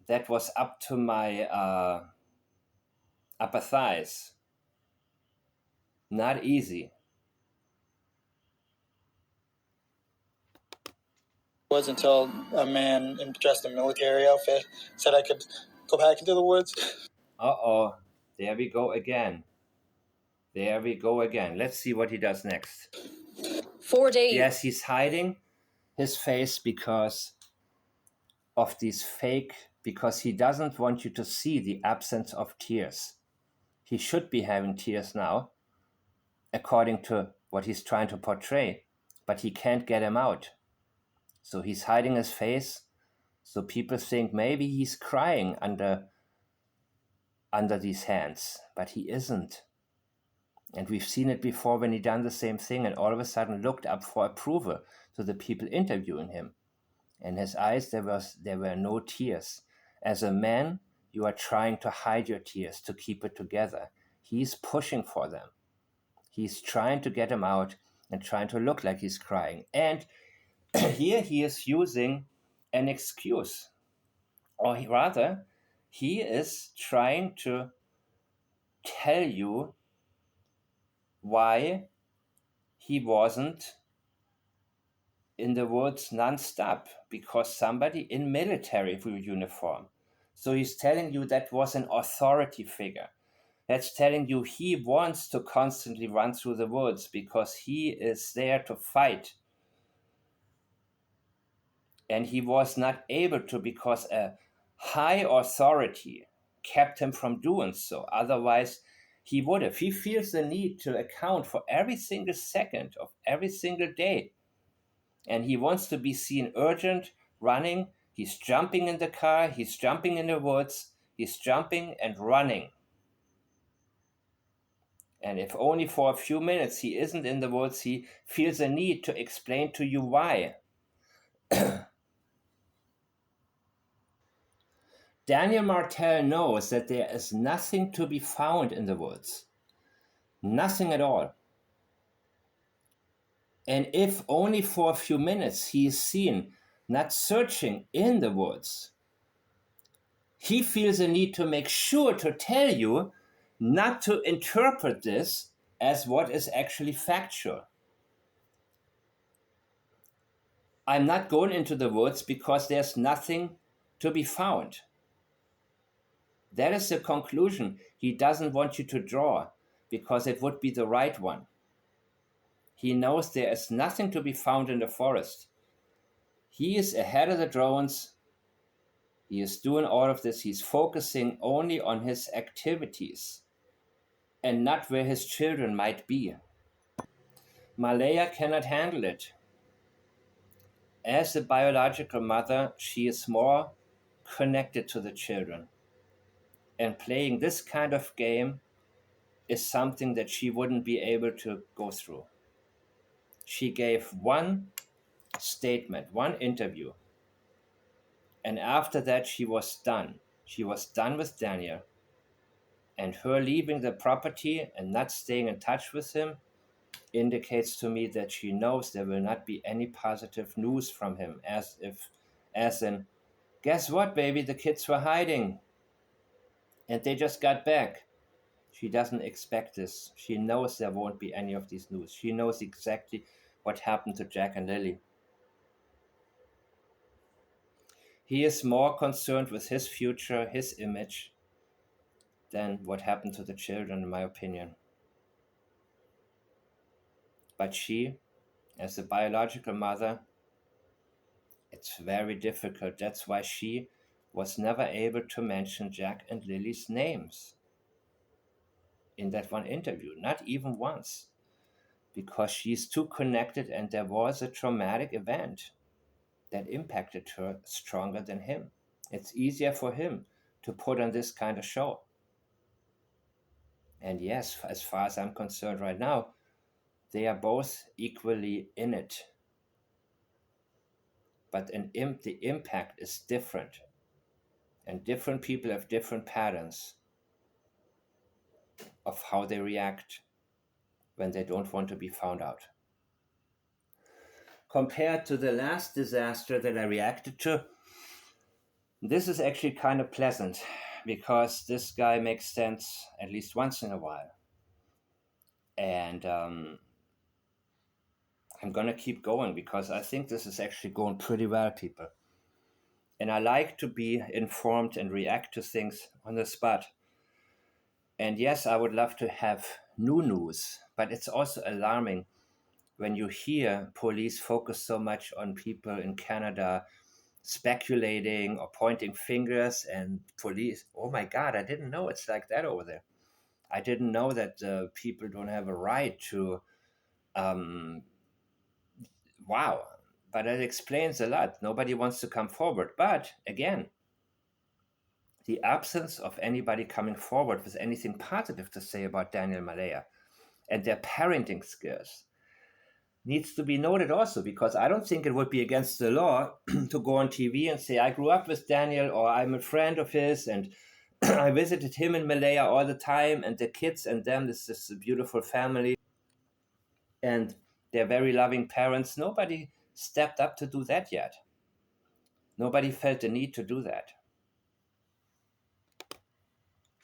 that was up to my upper thighs. Not easy. Woods until a man dressed in military outfit said I could go back into the woods. Uh-oh, there we go again. Let's see what he does next. 4 days. Yes, he's hiding his face because of these fake, because he doesn't want you to see the absence of tears. He should be having tears now, according to what he's trying to portray, but he can't get them out. So he's hiding his face, so people think maybe he's crying under these hands, but he isn't. And we've seen it before when he done the same thing and all of a sudden looked up for approval to the people interviewing him. In his eyes, there were no tears. As a man, you are trying to hide your tears to keep it together. He's pushing for them. He's trying to get them out and trying to look like he's crying. And here he is using an excuse. Or rather, he is trying to tell you why he wasn't in the woods non-stop, because somebody in military uniform. So he's telling you that was an authority figure. That's telling you he wants to constantly run through the woods because he is there to fight. And he was not able to because a high authority kept him from doing so. Otherwise, he would have. He feels the need to account for every single second of every single day. And he wants to be seen urgent, running. He's jumping in the car. He's jumping in the woods. He's jumping and running. And if only for a few minutes he isn't in the woods, he feels a need to explain to you why. Daniel Martell knows that there is nothing to be found in the woods. Nothing at all. And if only for a few minutes he is seen not searching in the woods, he feels a need to make sure to tell you not to interpret this as what is actually factual. I'm not going into the woods because there's nothing to be found. That is the conclusion he doesn't want you to draw, because it would be the right one. He knows there is nothing to be found in the forest. He is ahead of the drones. He is doing all of this. He's focusing only on his activities and not where his children might be. Malaya cannot handle it. As a biological mother, she is more connected to the children. And playing this kind of game is something that she wouldn't be able to go through. She gave one statement, one interview. And after that, she was done. She was done with Daniel. And her leaving the property and not staying in touch with him indicates to me that she knows there will not be any positive news from him, as in, guess what, baby, the kids were hiding and they just got back. She doesn't expect this. She knows there won't be any of these news. She knows exactly what happened to Jack and Lily. He is more concerned with his future, his image, than what happened to the children, in my opinion. But she, as a biological mother, it's very difficult. That's why she was never able to mention Jack and Lily's names in that one interview, not even once, because she's too connected and there was a traumatic event that impacted her stronger than him. It's easier for him to put on this kind of show. And yes, as far as I'm concerned right now, they are both equally in it. But the impact is different. And different people have different patterns of how they react when they don't want to be found out. Compared to the last disaster that I reacted to, this is actually kind of pleasant, because this guy makes sense at least once in a while. And I'm going to keep going, because I think this is actually going pretty well, people. And I like to be informed and react to things on the spot. And yes, I would love to have new news, but it's also alarming when you hear police focus so much on people in Canada speculating or pointing fingers, and police, oh my God, I didn't know it's like that over there. I didn't know that people don't have a right to, wow. But that explains a lot. Nobody wants to come forward. But again, the absence of anybody coming forward with anything positive to say about Daniel Malaya and their parenting skills needs to be noted also, because I don't think it would be against the law to go on TV and say, I grew up with Daniel, or I'm a friend of his, and I visited him in Malaya all the time, and the kids and them, this is a beautiful family, and they're very loving parents. Nobody stepped up to do that yet. Nobody felt the need to do that.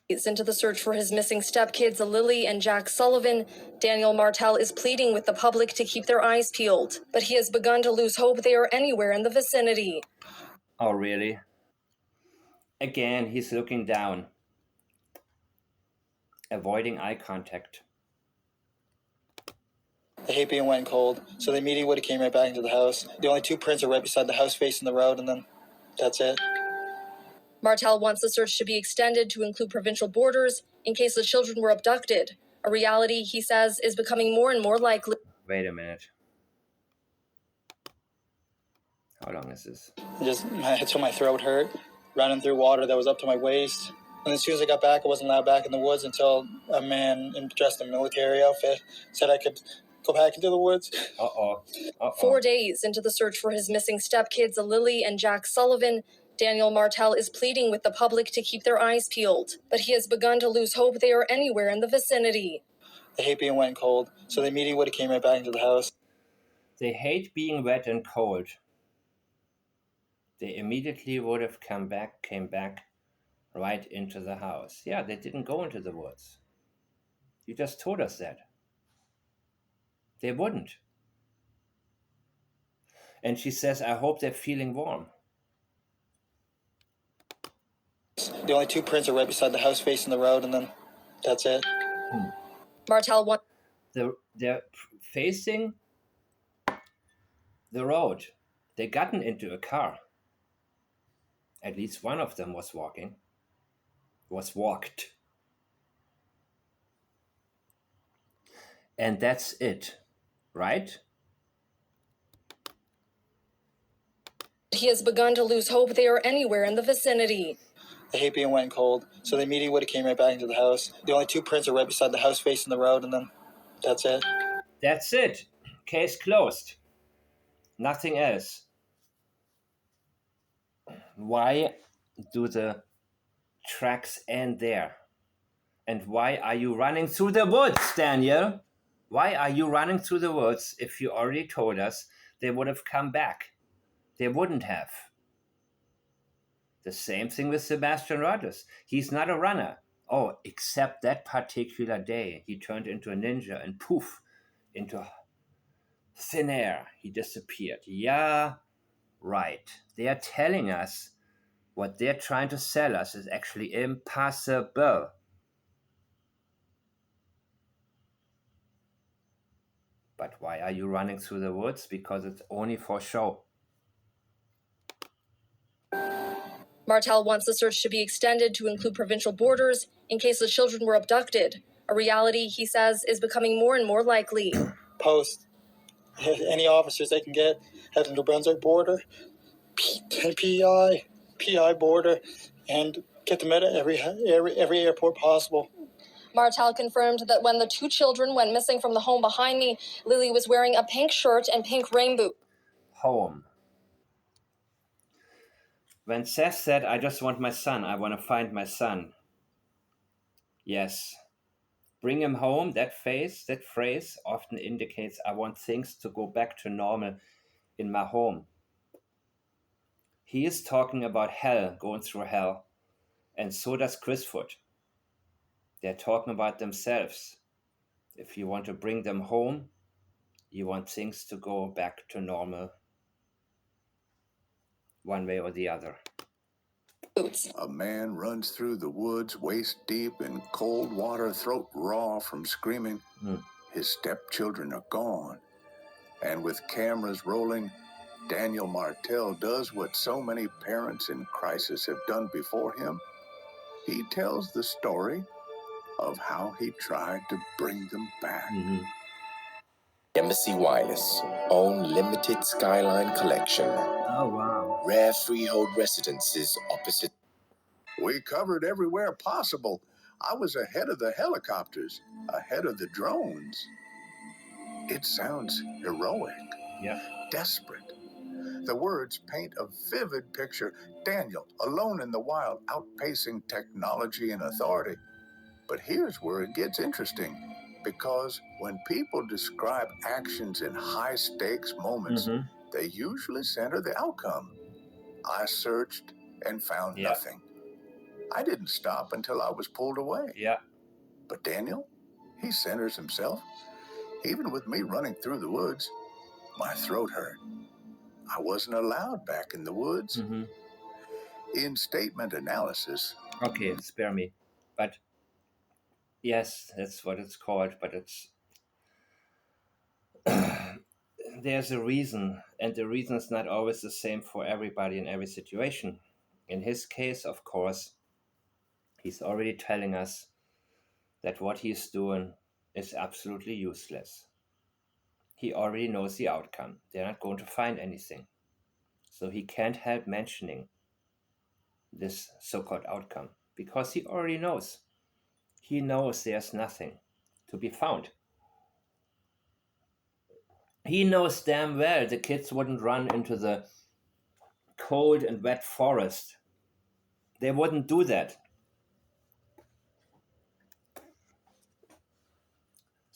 Into the search for his missing stepkids, Lily and Jack Sullivan, Daniel Martell is pleading with the public to keep their eyes peeled, but he has begun to lose hope they are anywhere in the vicinity. Oh, really? Again, he's looking down, avoiding eye contact. I hate being wet and cold, so the immediately would have came right back into the house. The only two prints are right beside the house facing the road, and then that's it. Martell wants the search to be extended to include provincial borders in case the children were abducted, a reality he says is becoming more and more likely. Wait a minute. How long is this? Until my throat hurt, running through water that was up to my waist. And as soon as I got back, I wasn't allowed back in the woods until a man dressed in a military outfit said I could go back into the woods. 4 days into the search for his missing stepkids, Lily and Jack Sullivan, Daniel Martell is pleading with the public to keep their eyes peeled, but he has begun to lose hope they are anywhere in the vicinity. They hate being wet and cold, so they immediately would have came right back into the house. They hate being wet and cold. They immediately would have came back right into the house. Yeah, they didn't go into the woods. You just told us that. They wouldn't. And she says, I hope they're feeling warm. The only two prints are right beside the house facing the road, and then that's it. Martell wants They're facing the road. They gotten into a car. At least one of them was walked. And that's it, right? he has begun to lose hope they are anywhere in the vicinity. They hate being wet and cold, so they immediately would have came right back into the house. The only two prints are right beside the house facing the road, and then that's it. That's it. Case closed. Nothing else. Why do the tracks end there? And why are you running through the woods, Daniel? Why are you running through the woods if you already told us they would have come back? They wouldn't have. The same thing with Sebastian Rogers. He's not a runner. Oh, except that particular day. He turned into a ninja and poof, into thin air. He disappeared. Yeah, right. They are telling us what they're trying to sell us is actually impossible. But why are you running through the woods? Because it's only for show. Martell wants the search to be extended to include provincial borders in case the children were abducted, a reality he says is becoming more and more likely. Post any officers they can get at the New Brunswick border, PI border, and get them at every airport possible. Martell confirmed that when the two children went missing from the home behind me, Lily was wearing a pink shirt and pink rain boots. Home. When Seth said, I just want my son, I want to find my son. Yes. Bring him home, that phrase often indicates I want things to go back to normal in my home. He is talking about hell, going through hell, and so does Chris Foot. They're talking about themselves. If you want to bring them home, you want things to go back to normal, one way or the other. A man runs through the woods waist deep in cold water, throat raw from screaming. His stepchildren are gone. And with cameras rolling, Daniel Martell does what so many parents in crisis have done before him. He tells the story of how he tried to bring them back. Embassy Wireless, own limited Skyline collection. Oh, wow. Rare freehold residences opposite. We covered everywhere possible. I was ahead of the helicopters, ahead of the drones. It sounds heroic, desperate. The words paint a vivid picture. Daniel, alone in the wild, outpacing technology and authority. But here's where it gets interesting, because when people describe actions in high-stakes moments, they usually center the outcome. I searched and found nothing. I didn't stop until I was pulled away. But Daniel, he centers himself. Even with me running through the woods, my throat hurt. I wasn't allowed back in the woods. In statement analysis. Okay, spare me. But yes, that's what it's called, but it's there's a reason, and the reason is not always the same for everybody in every situation. In his case, of course, he's already telling us that what he's doing is absolutely useless. He already knows the outcome. They're not going to find anything. So he can't help mentioning this so-called outcome because he already knows. He knows there's nothing to be found. He knows damn well the kids wouldn't run into the cold and wet forest. They wouldn't do that.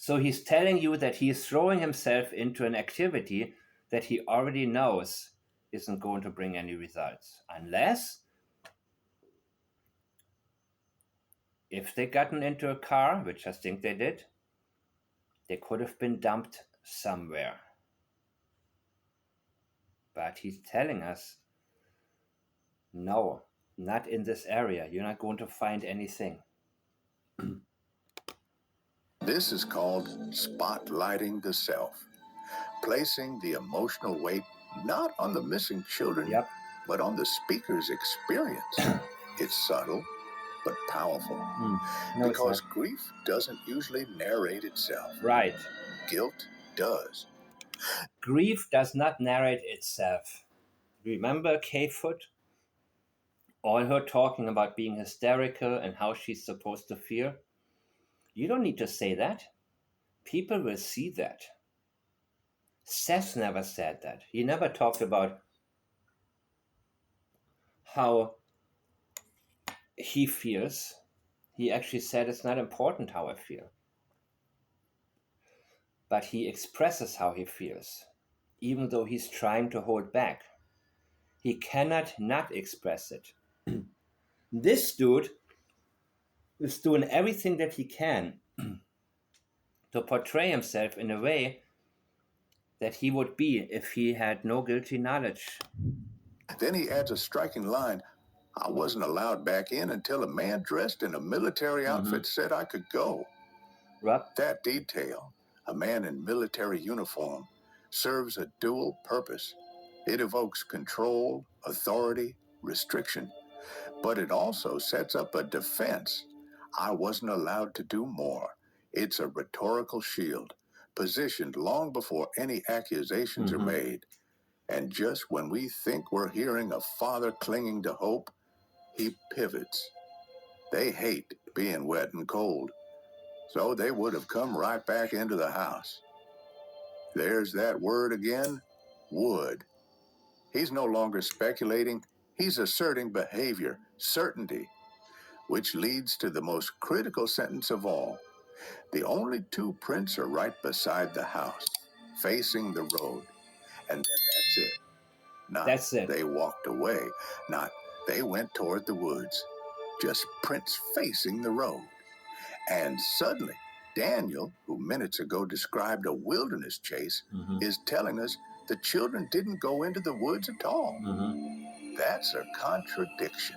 So he's telling you that he's throwing himself into an activity that he already knows isn't going to bring any results. Unless, if they gotten into a car, which I think they did, they could have been dumped somewhere. But he's telling us, no, not in this area. You're not going to find anything. This is called spotlighting the self, placing the emotional weight not on the missing children, Yep. but on the speaker's experience. It's subtle, but powerful. No, because it's not. grief doesn't usually narrate itself. Right. Guilt does. Grief does not narrate itself. Remember K-Foot? All her talking about being hysterical and how she's supposed to feel? You don't need to say that. People will see that. Seth never said that. He never talked about how he feels. He actually said it's not important how I feel. But he expresses how he feels, even though he's trying to hold back. He cannot not express it. This dude is doing everything that he can to portray himself in a way that he would be if he had no guilty knowledge. Then he adds a striking line. I wasn't allowed back in until a man dressed in a military outfit said I could go. Rob? That detail, a man in military uniform, serves a dual purpose. It evokes control, authority, restriction, but it also sets up a defense. I wasn't allowed to do more. It's a rhetorical shield, positioned long before any accusations are made. And just when we think we're hearing a father clinging to hope, he pivots. They hate being wet and cold, so they would have come right back into the house. There's that word again, would. He's no longer speculating, he's asserting behavior, certainty, which leads to the most critical sentence of all. The only two prints are right beside the house, facing the road, and then that's it. Not That's it. They walked away, not they went toward the woods. Just prints facing the road. And suddenly, Daniel, who minutes ago described a wilderness chase, is telling us the children didn't go into the woods at all. That's a contradiction.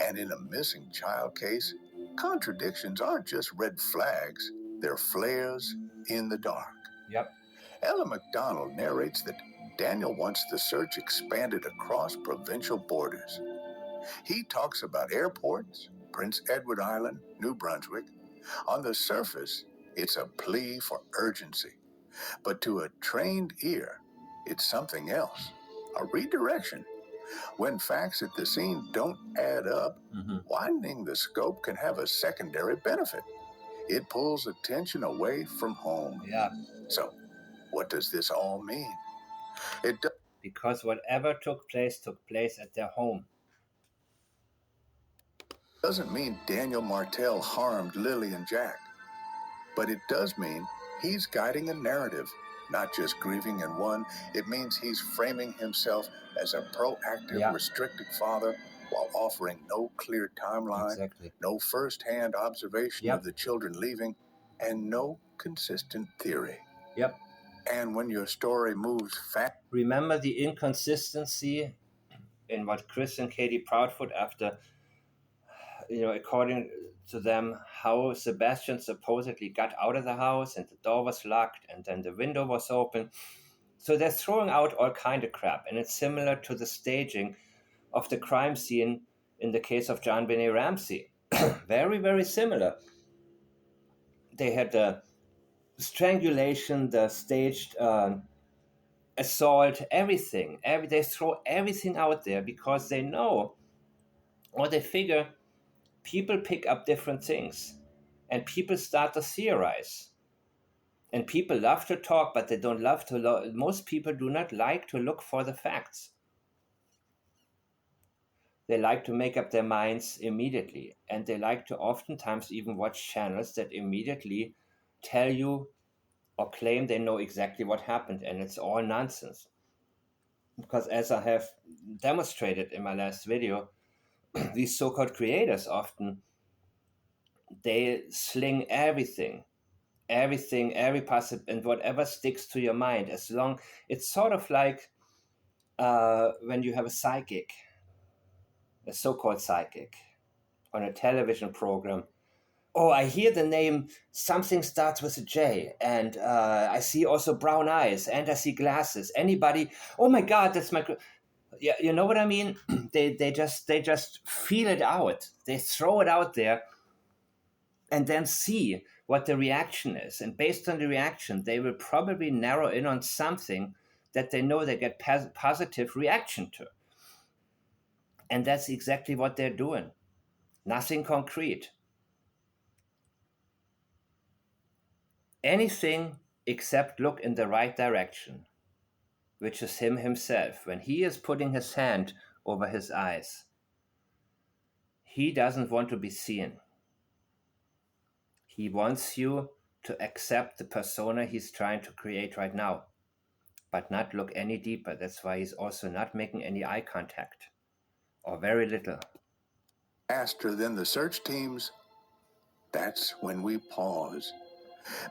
And in a missing child case, contradictions aren't just red flags, they're flares in the dark. Yep. Ella McDonald narrates that Daniel wants the search expanded across provincial borders. He talks about airports, Prince Edward Island, New Brunswick. On the surface, it's a plea for urgency. But to a trained ear, it's something else, a redirection. When facts at the scene don't add up, widening the scope can have a secondary benefit. It pulls attention away from home. Yeah. So, what does this all mean? Because whatever took place at their home. Doesn't mean Daniel Martell harmed Lily and Jack, but it does mean he's guiding a narrative, not just grieving in one. It means he's framing himself as a proactive, restricted father while offering no clear timeline, no first-hand observation of the children leaving, and no consistent theory. Yep. And when your story moves fast... Remember the inconsistency in what Chris and Katie Proudfoot, after, according to them, how Sebastian supposedly got out of the house and the door was locked and then the window was open. So they're throwing out all kind of crap. And it's similar to the staging of the crime scene in the case of John Benet Ramsey. Very, very similar. They had the strangulation, the staged assault, everything. They throw everything out there because they know, or they figure, people pick up different things and people start to theorize. And people love to talk, but they don't love to most people do not like to look for the facts. They like to make up their minds immediately, and they like to oftentimes even watch channels that immediately tell you or claim they know exactly what happened, and it's all nonsense. Because as I have demonstrated in my last video, these so-called creators often, they sling everything, every possible, and whatever sticks to your mind, as long, it's sort of like when you have a psychic, a so-called psychic, on a television program. Oh, I hear the name, something starts with a J, and I see also brown eyes, and I see glasses. Anybody? Oh my God, that's my. Yeah, you know what I mean. They just feel it out. They throw it out there, and then see what the reaction is. And based on the reaction, they will probably narrow in on something that they know they get positive reaction to. And that's exactly what they're doing. Nothing concrete. Anything except look in the right direction, which is him himself. When he is putting his hand over his eyes, he doesn't want to be seen. He wants you to accept the persona he's trying to create right now, but not look any deeper. That's why he's also not making any eye contact, or very little. Faster than the search teams, that's when we pause.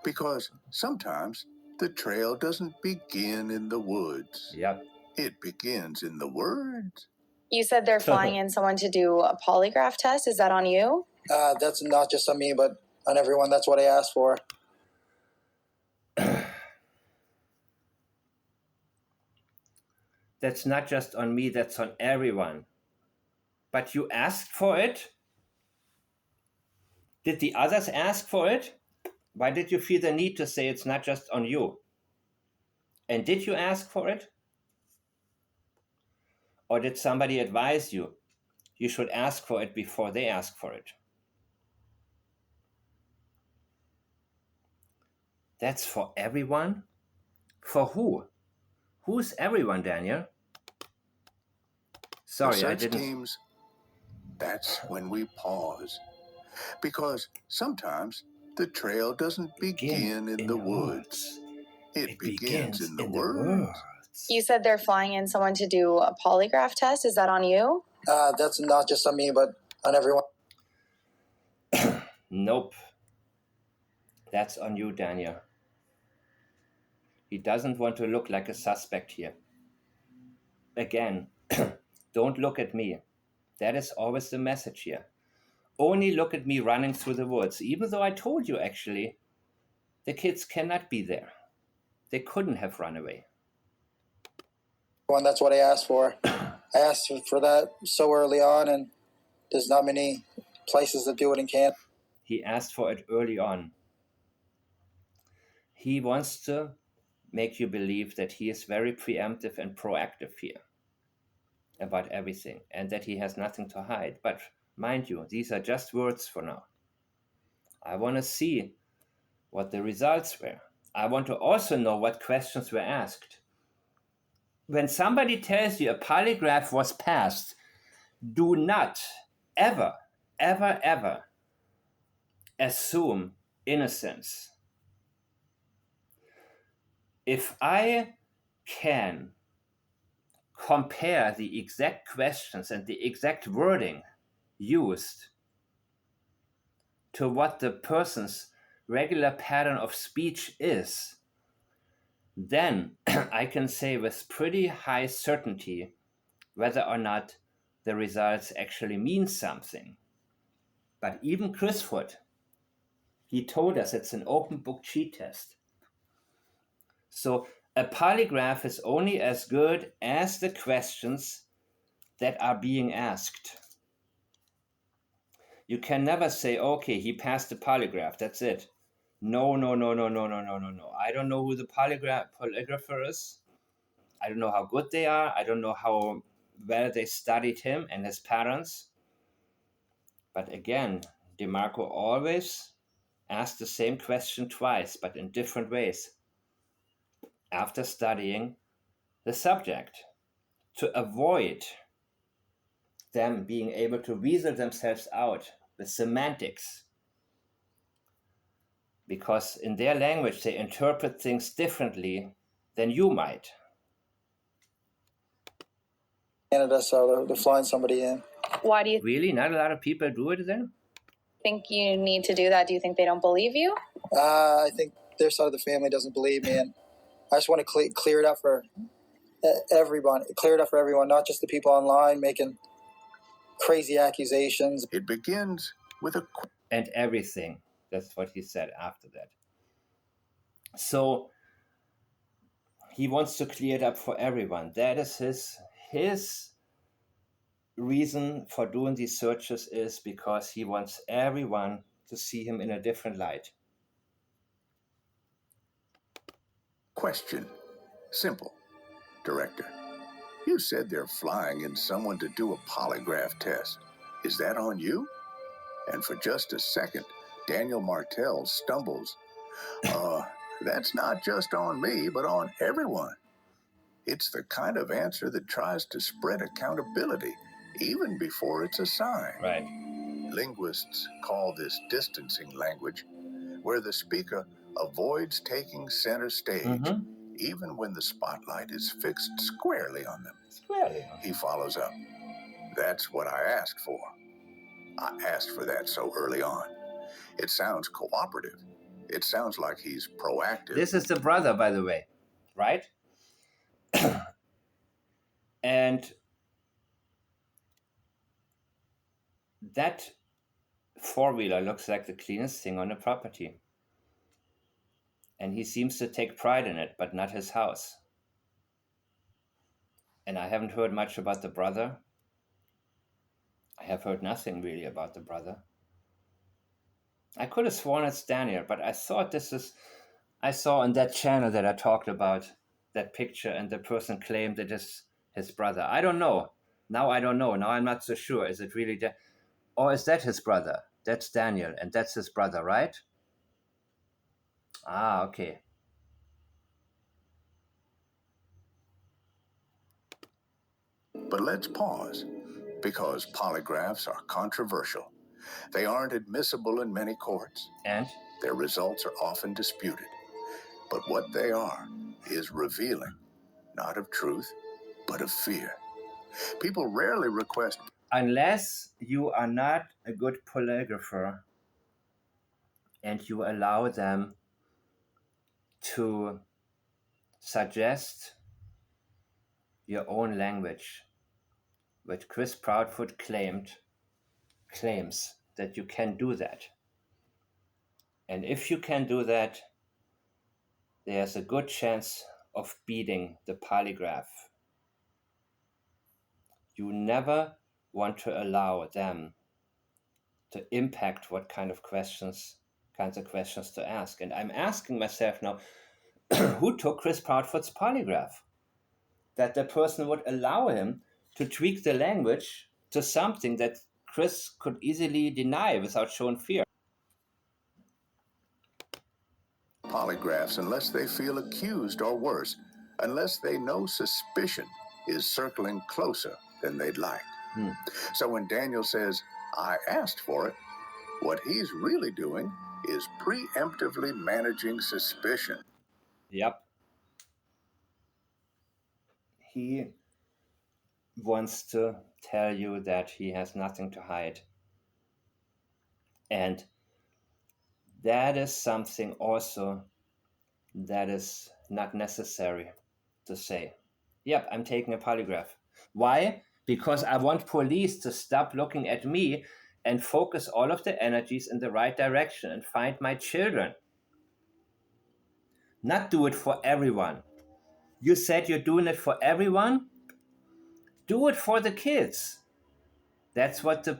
Because sometimes the trail doesn't begin in the woods. Yep. It begins in the words. You said they're flying in someone to do a polygraph test. Is that on you? That's not just on me, but on everyone. That's what I asked for. That's not just on me, that's on everyone. But you asked for it? Did the others ask for it? Why did you feel the need to say it's not just on you? And did you ask for it? Or did somebody advise you? You should ask for it before they ask for it. That's for everyone? For who? Who's everyone, Daniel? Sorry, I didn't. Teams, that's when we pause. Because sometimes the trail doesn't begin in the woods. It begins in the words. You said they're flying in someone to do a polygraph test. Is that on you? That's not just on me, but on everyone. Nope. That's on you, Daniel. He doesn't want to look like a suspect here. Again, don't look at me. That is always the message here. Only look at me running through the woods, even though I told you, actually, the kids cannot be there. They couldn't have run away. Well, that's what I asked for. I asked for that so early on, and there's not many places that do it in Canada. He asked for it early on. He wants to make you believe that he is very preemptive and proactive here about everything, and that he has nothing to hide. But mind you, these are just words for now. I want to see what the results were. I want to also know what questions were asked. When somebody tells you a polygraph was passed, do not ever, ever, ever assume innocence. If I can compare the exact questions and the exact wording used to what the person's regular pattern of speech is, then I can say with pretty high certainty whether or not the results actually mean something. But even Crisford, he told us it's an open book cheat test. So a polygraph is only as good as the questions that are being asked. You can never say, okay, he passed the polygraph, that's it. No. I don't know who the polygrapher is. I don't know how good they are. I don't know how well they studied him and his parents. But again, DeMarco always asked the same question twice, but in different ways, after studying the subject, to avoid them being able to weasel themselves out with semantics. because in their language they interpret things differently than you might. Canada, so they're flying somebody in. Why do you Really? Not a lot of people do it then? think you need to do that? Do you think they don't believe you? I think their side of the family doesn't believe me, and I just want to clear it up for everyone. Clear it up for everyone, not just the people online making crazy accusations. It begins with a And everything. That's what he said after that. So he wants to clear it up for everyone. That is his reason for doing these searches, is because he wants everyone to see him in a different light. question. Simple. Director, you said they're flying in someone to do a polygraph test. Is that on you? And for just a second, Daniel Martell stumbles. That's not just on me, but on everyone. It's the kind of answer that tries to spread accountability, even before it's assigned. Right. Linguists call this distancing language, where the speaker avoids taking center stage, even when the spotlight is fixed squarely on them. He follows up. That's what I asked for. I asked for that so early on. It sounds cooperative. It sounds like he's proactive. This is the brother, by the way, right? And that four-wheeler looks like the cleanest thing on the property. And he seems to take pride in it, but not his house. And I haven't heard much about the brother. I have heard nothing really about the brother. I could have sworn it's Daniel, but I thought I saw on that channel that I talked about that picture, and the person claimed it is his brother. I don't know. Now I don't know. Now I'm not so sure. Is it really or is that his brother? That's Daniel, and that's his brother, right? Ah, okay. But let's pause, because polygraphs are controversial. They aren't admissible in many courts. And? Their results are often disputed. But what they are is revealing, not of truth, but of fear. People rarely request... Unless you are not a good polygrapher and you allow them to suggest your own language, which Chris Proudfoot claims that you can do that. And if you can do that, there's a good chance of beating the polygraph. You never want to allow them to impact what kinds of questions to ask. And I'm asking myself now, who took Chris Proudfoot's polygraph? That the person would allow him to tweak the language to something that Chris could easily deny without showing fear. Polygraphs unless they feel accused or worse, unless they know suspicion is circling closer than they'd like. So when Daniel says, I asked for it, what he's really doing is preemptively managing suspicion. Yep. He wants to tell you that he has nothing to hide. And that is something also that is not necessary to say. Yep, I'm taking a polygraph. Why? Because I want police to stop looking at me and focus all of their energies in the right direction and find my children. Not do it for everyone. You said you're doing it for everyone? Do it for the kids. That's what the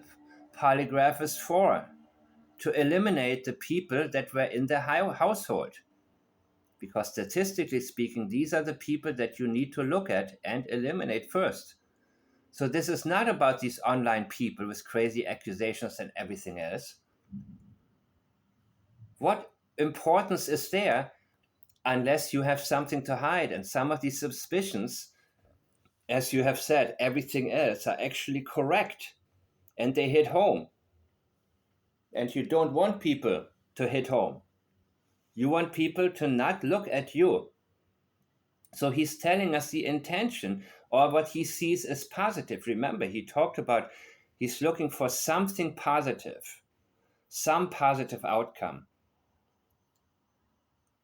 polygraph is for. To eliminate the people that were in the household. Because statistically speaking, these are the people that you need to look at and eliminate first. So this is not about these online people with crazy accusations and everything else. What importance is there unless you have something to hide? And some of these suspicions, as you have said, everything else are actually correct. And they hit home. And you don't want people to hit home. You want people to not look at you. So he's telling us the intention or what he sees as positive. Remember, he talked about he's looking for something positive, some positive outcome.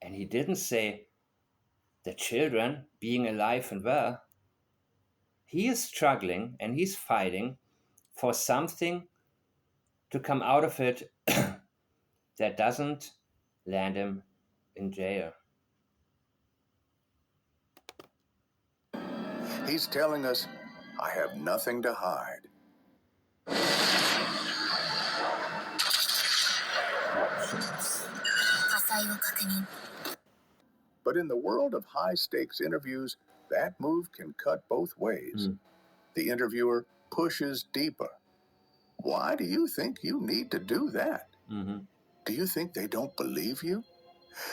And he didn't say the children being alive and well. He is struggling and he's fighting for something to come out of it that doesn't land him in jail. He's telling us, I have nothing to hide. But in the world of high-stakes interviews, that move can cut both ways. The interviewer pushes deeper. Why do you think you need to do that? Do you think they don't believe you?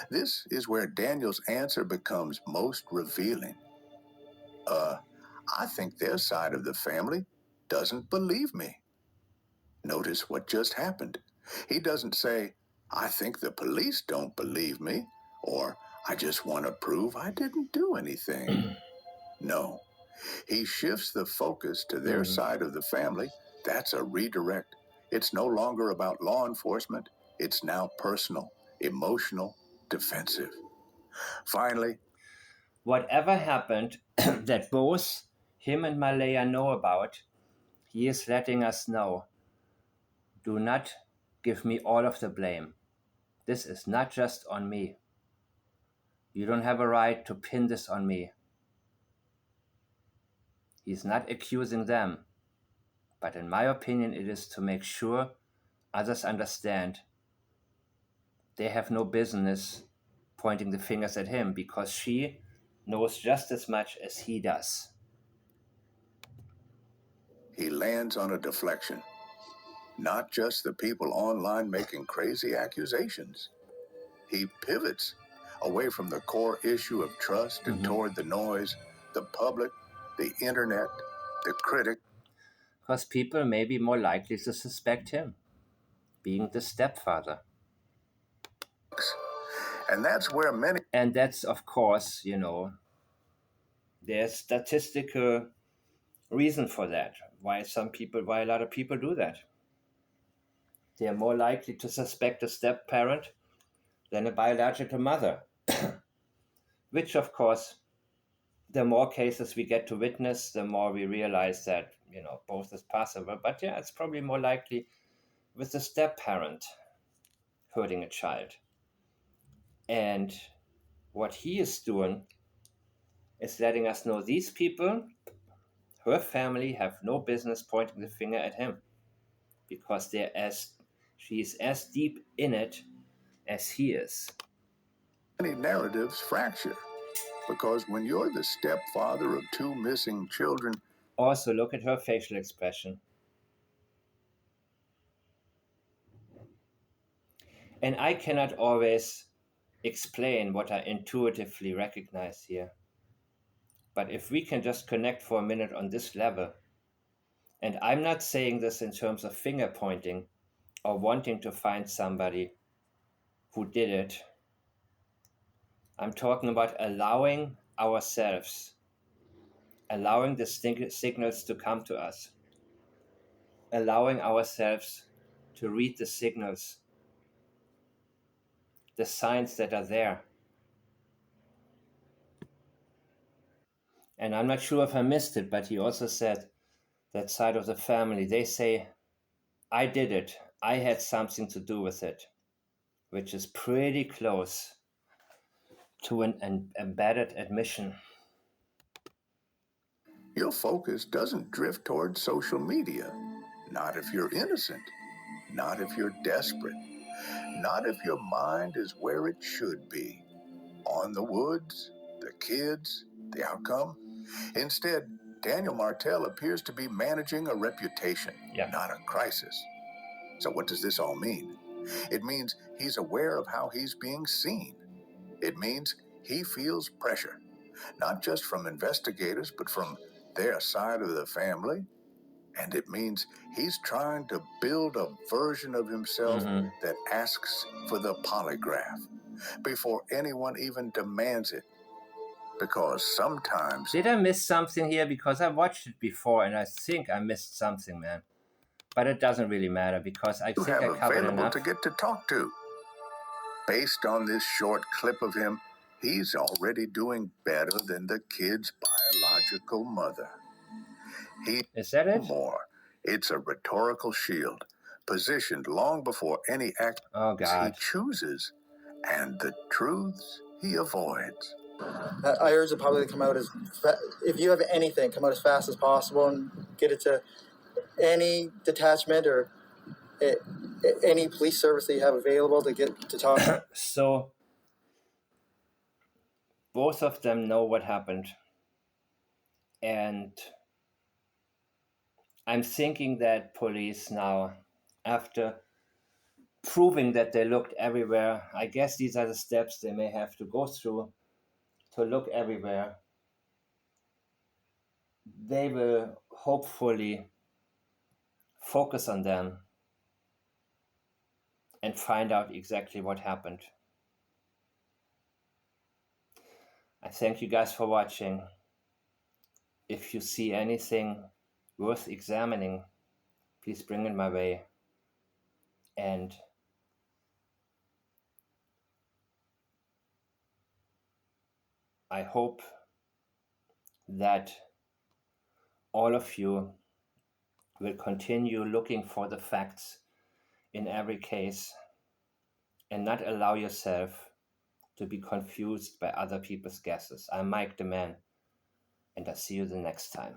This is where Daniel's answer becomes most revealing. I think their side of the family doesn't believe me. Notice what just happened. He doesn't say, I think the police don't believe me, or I just want to prove I didn't do anything. No, he shifts the focus to their side of the family. That's a redirect. It's no longer about law enforcement. It's now personal, emotional, defensive. Finally, whatever happened that both him and Malaya know about, he is letting us know. Do not give me all of the blame. This is not just on me. You don't have a right to pin this on me. He's not accusing them, but in my opinion, it is to make sure others understand they have no business pointing the fingers at him because she knows just as much as he does. he lands on a deflection. Not just the people online making crazy accusations. He pivots away from the core issue of trust and toward the noise, the public, the internet, the critic. Because people may be more likely to suspect him being the stepfather. And that's where many... And that's, of course, there's statistical reason for that. Why a lot of people do that. They're more likely to suspect a step-parent than a biological mother. Which, of course, the more cases we get to witness, the more we realize that, both is possible. But yeah, it's probably more likely with the step-parent hurting a child. And what he is doing is letting us know these people, her family, have no business pointing the finger at him because she's as deep in it as he is. Many narratives fracture because when you're the stepfather of two missing children... Also, look at her facial expression. And I cannot always explain what I intuitively recognize here. But if we can just connect for a minute on this level, and I'm not saying this in terms of finger pointing or wanting to find somebody who did it. I'm talking about allowing ourselves, allowing the signals to come to us, allowing ourselves to read the signals, the signs that are there. And I'm not sure if I missed it, but he also said that side of the family, they say, I did it. I had something to do with it, which is pretty close to an embedded admission. Your focus doesn't drift toward social media. Not if you're innocent. Not if you're desperate. Not if your mind is where it should be. On the woods, the kids, the outcome. Instead, Daniel Martell appears to be managing a reputation, not a crisis. So what does this all mean? It means he's aware of how he's being seen. It means he feels pressure, not just from investigators, but from their side of the family. And it means he's trying to build a version of himself that asks for the polygraph. before anyone even demands it. Because sometimes Did I miss something here? Because I watched it before and I think I missed something, man. But it doesn't really matter because I you think have I covered available enough. to get to talk to. Based on this short clip of him, he's already doing better than the kid's biological mother. Is that it? More. It's a rhetorical shield, positioned long before any act Oh, he God. chooses, and the truths he avoids. I urge the public to come out if you have anything, come out as fast as possible and get it to any detachment or any police service that you have available to get to talk. So, both of them know what happened. And I'm thinking that police now, after proving that they looked everywhere, I guess these are the steps they may have to go through to look everywhere. They will hopefully focus on them and find out exactly what happened. I thank you guys for watching. If you see anything worth examining, please bring it my way. And I hope that all of you will continue looking for the facts in every case and not allow yourself to be confused by other people's guesses. I'm Mike the Man, and I'll see you the next time.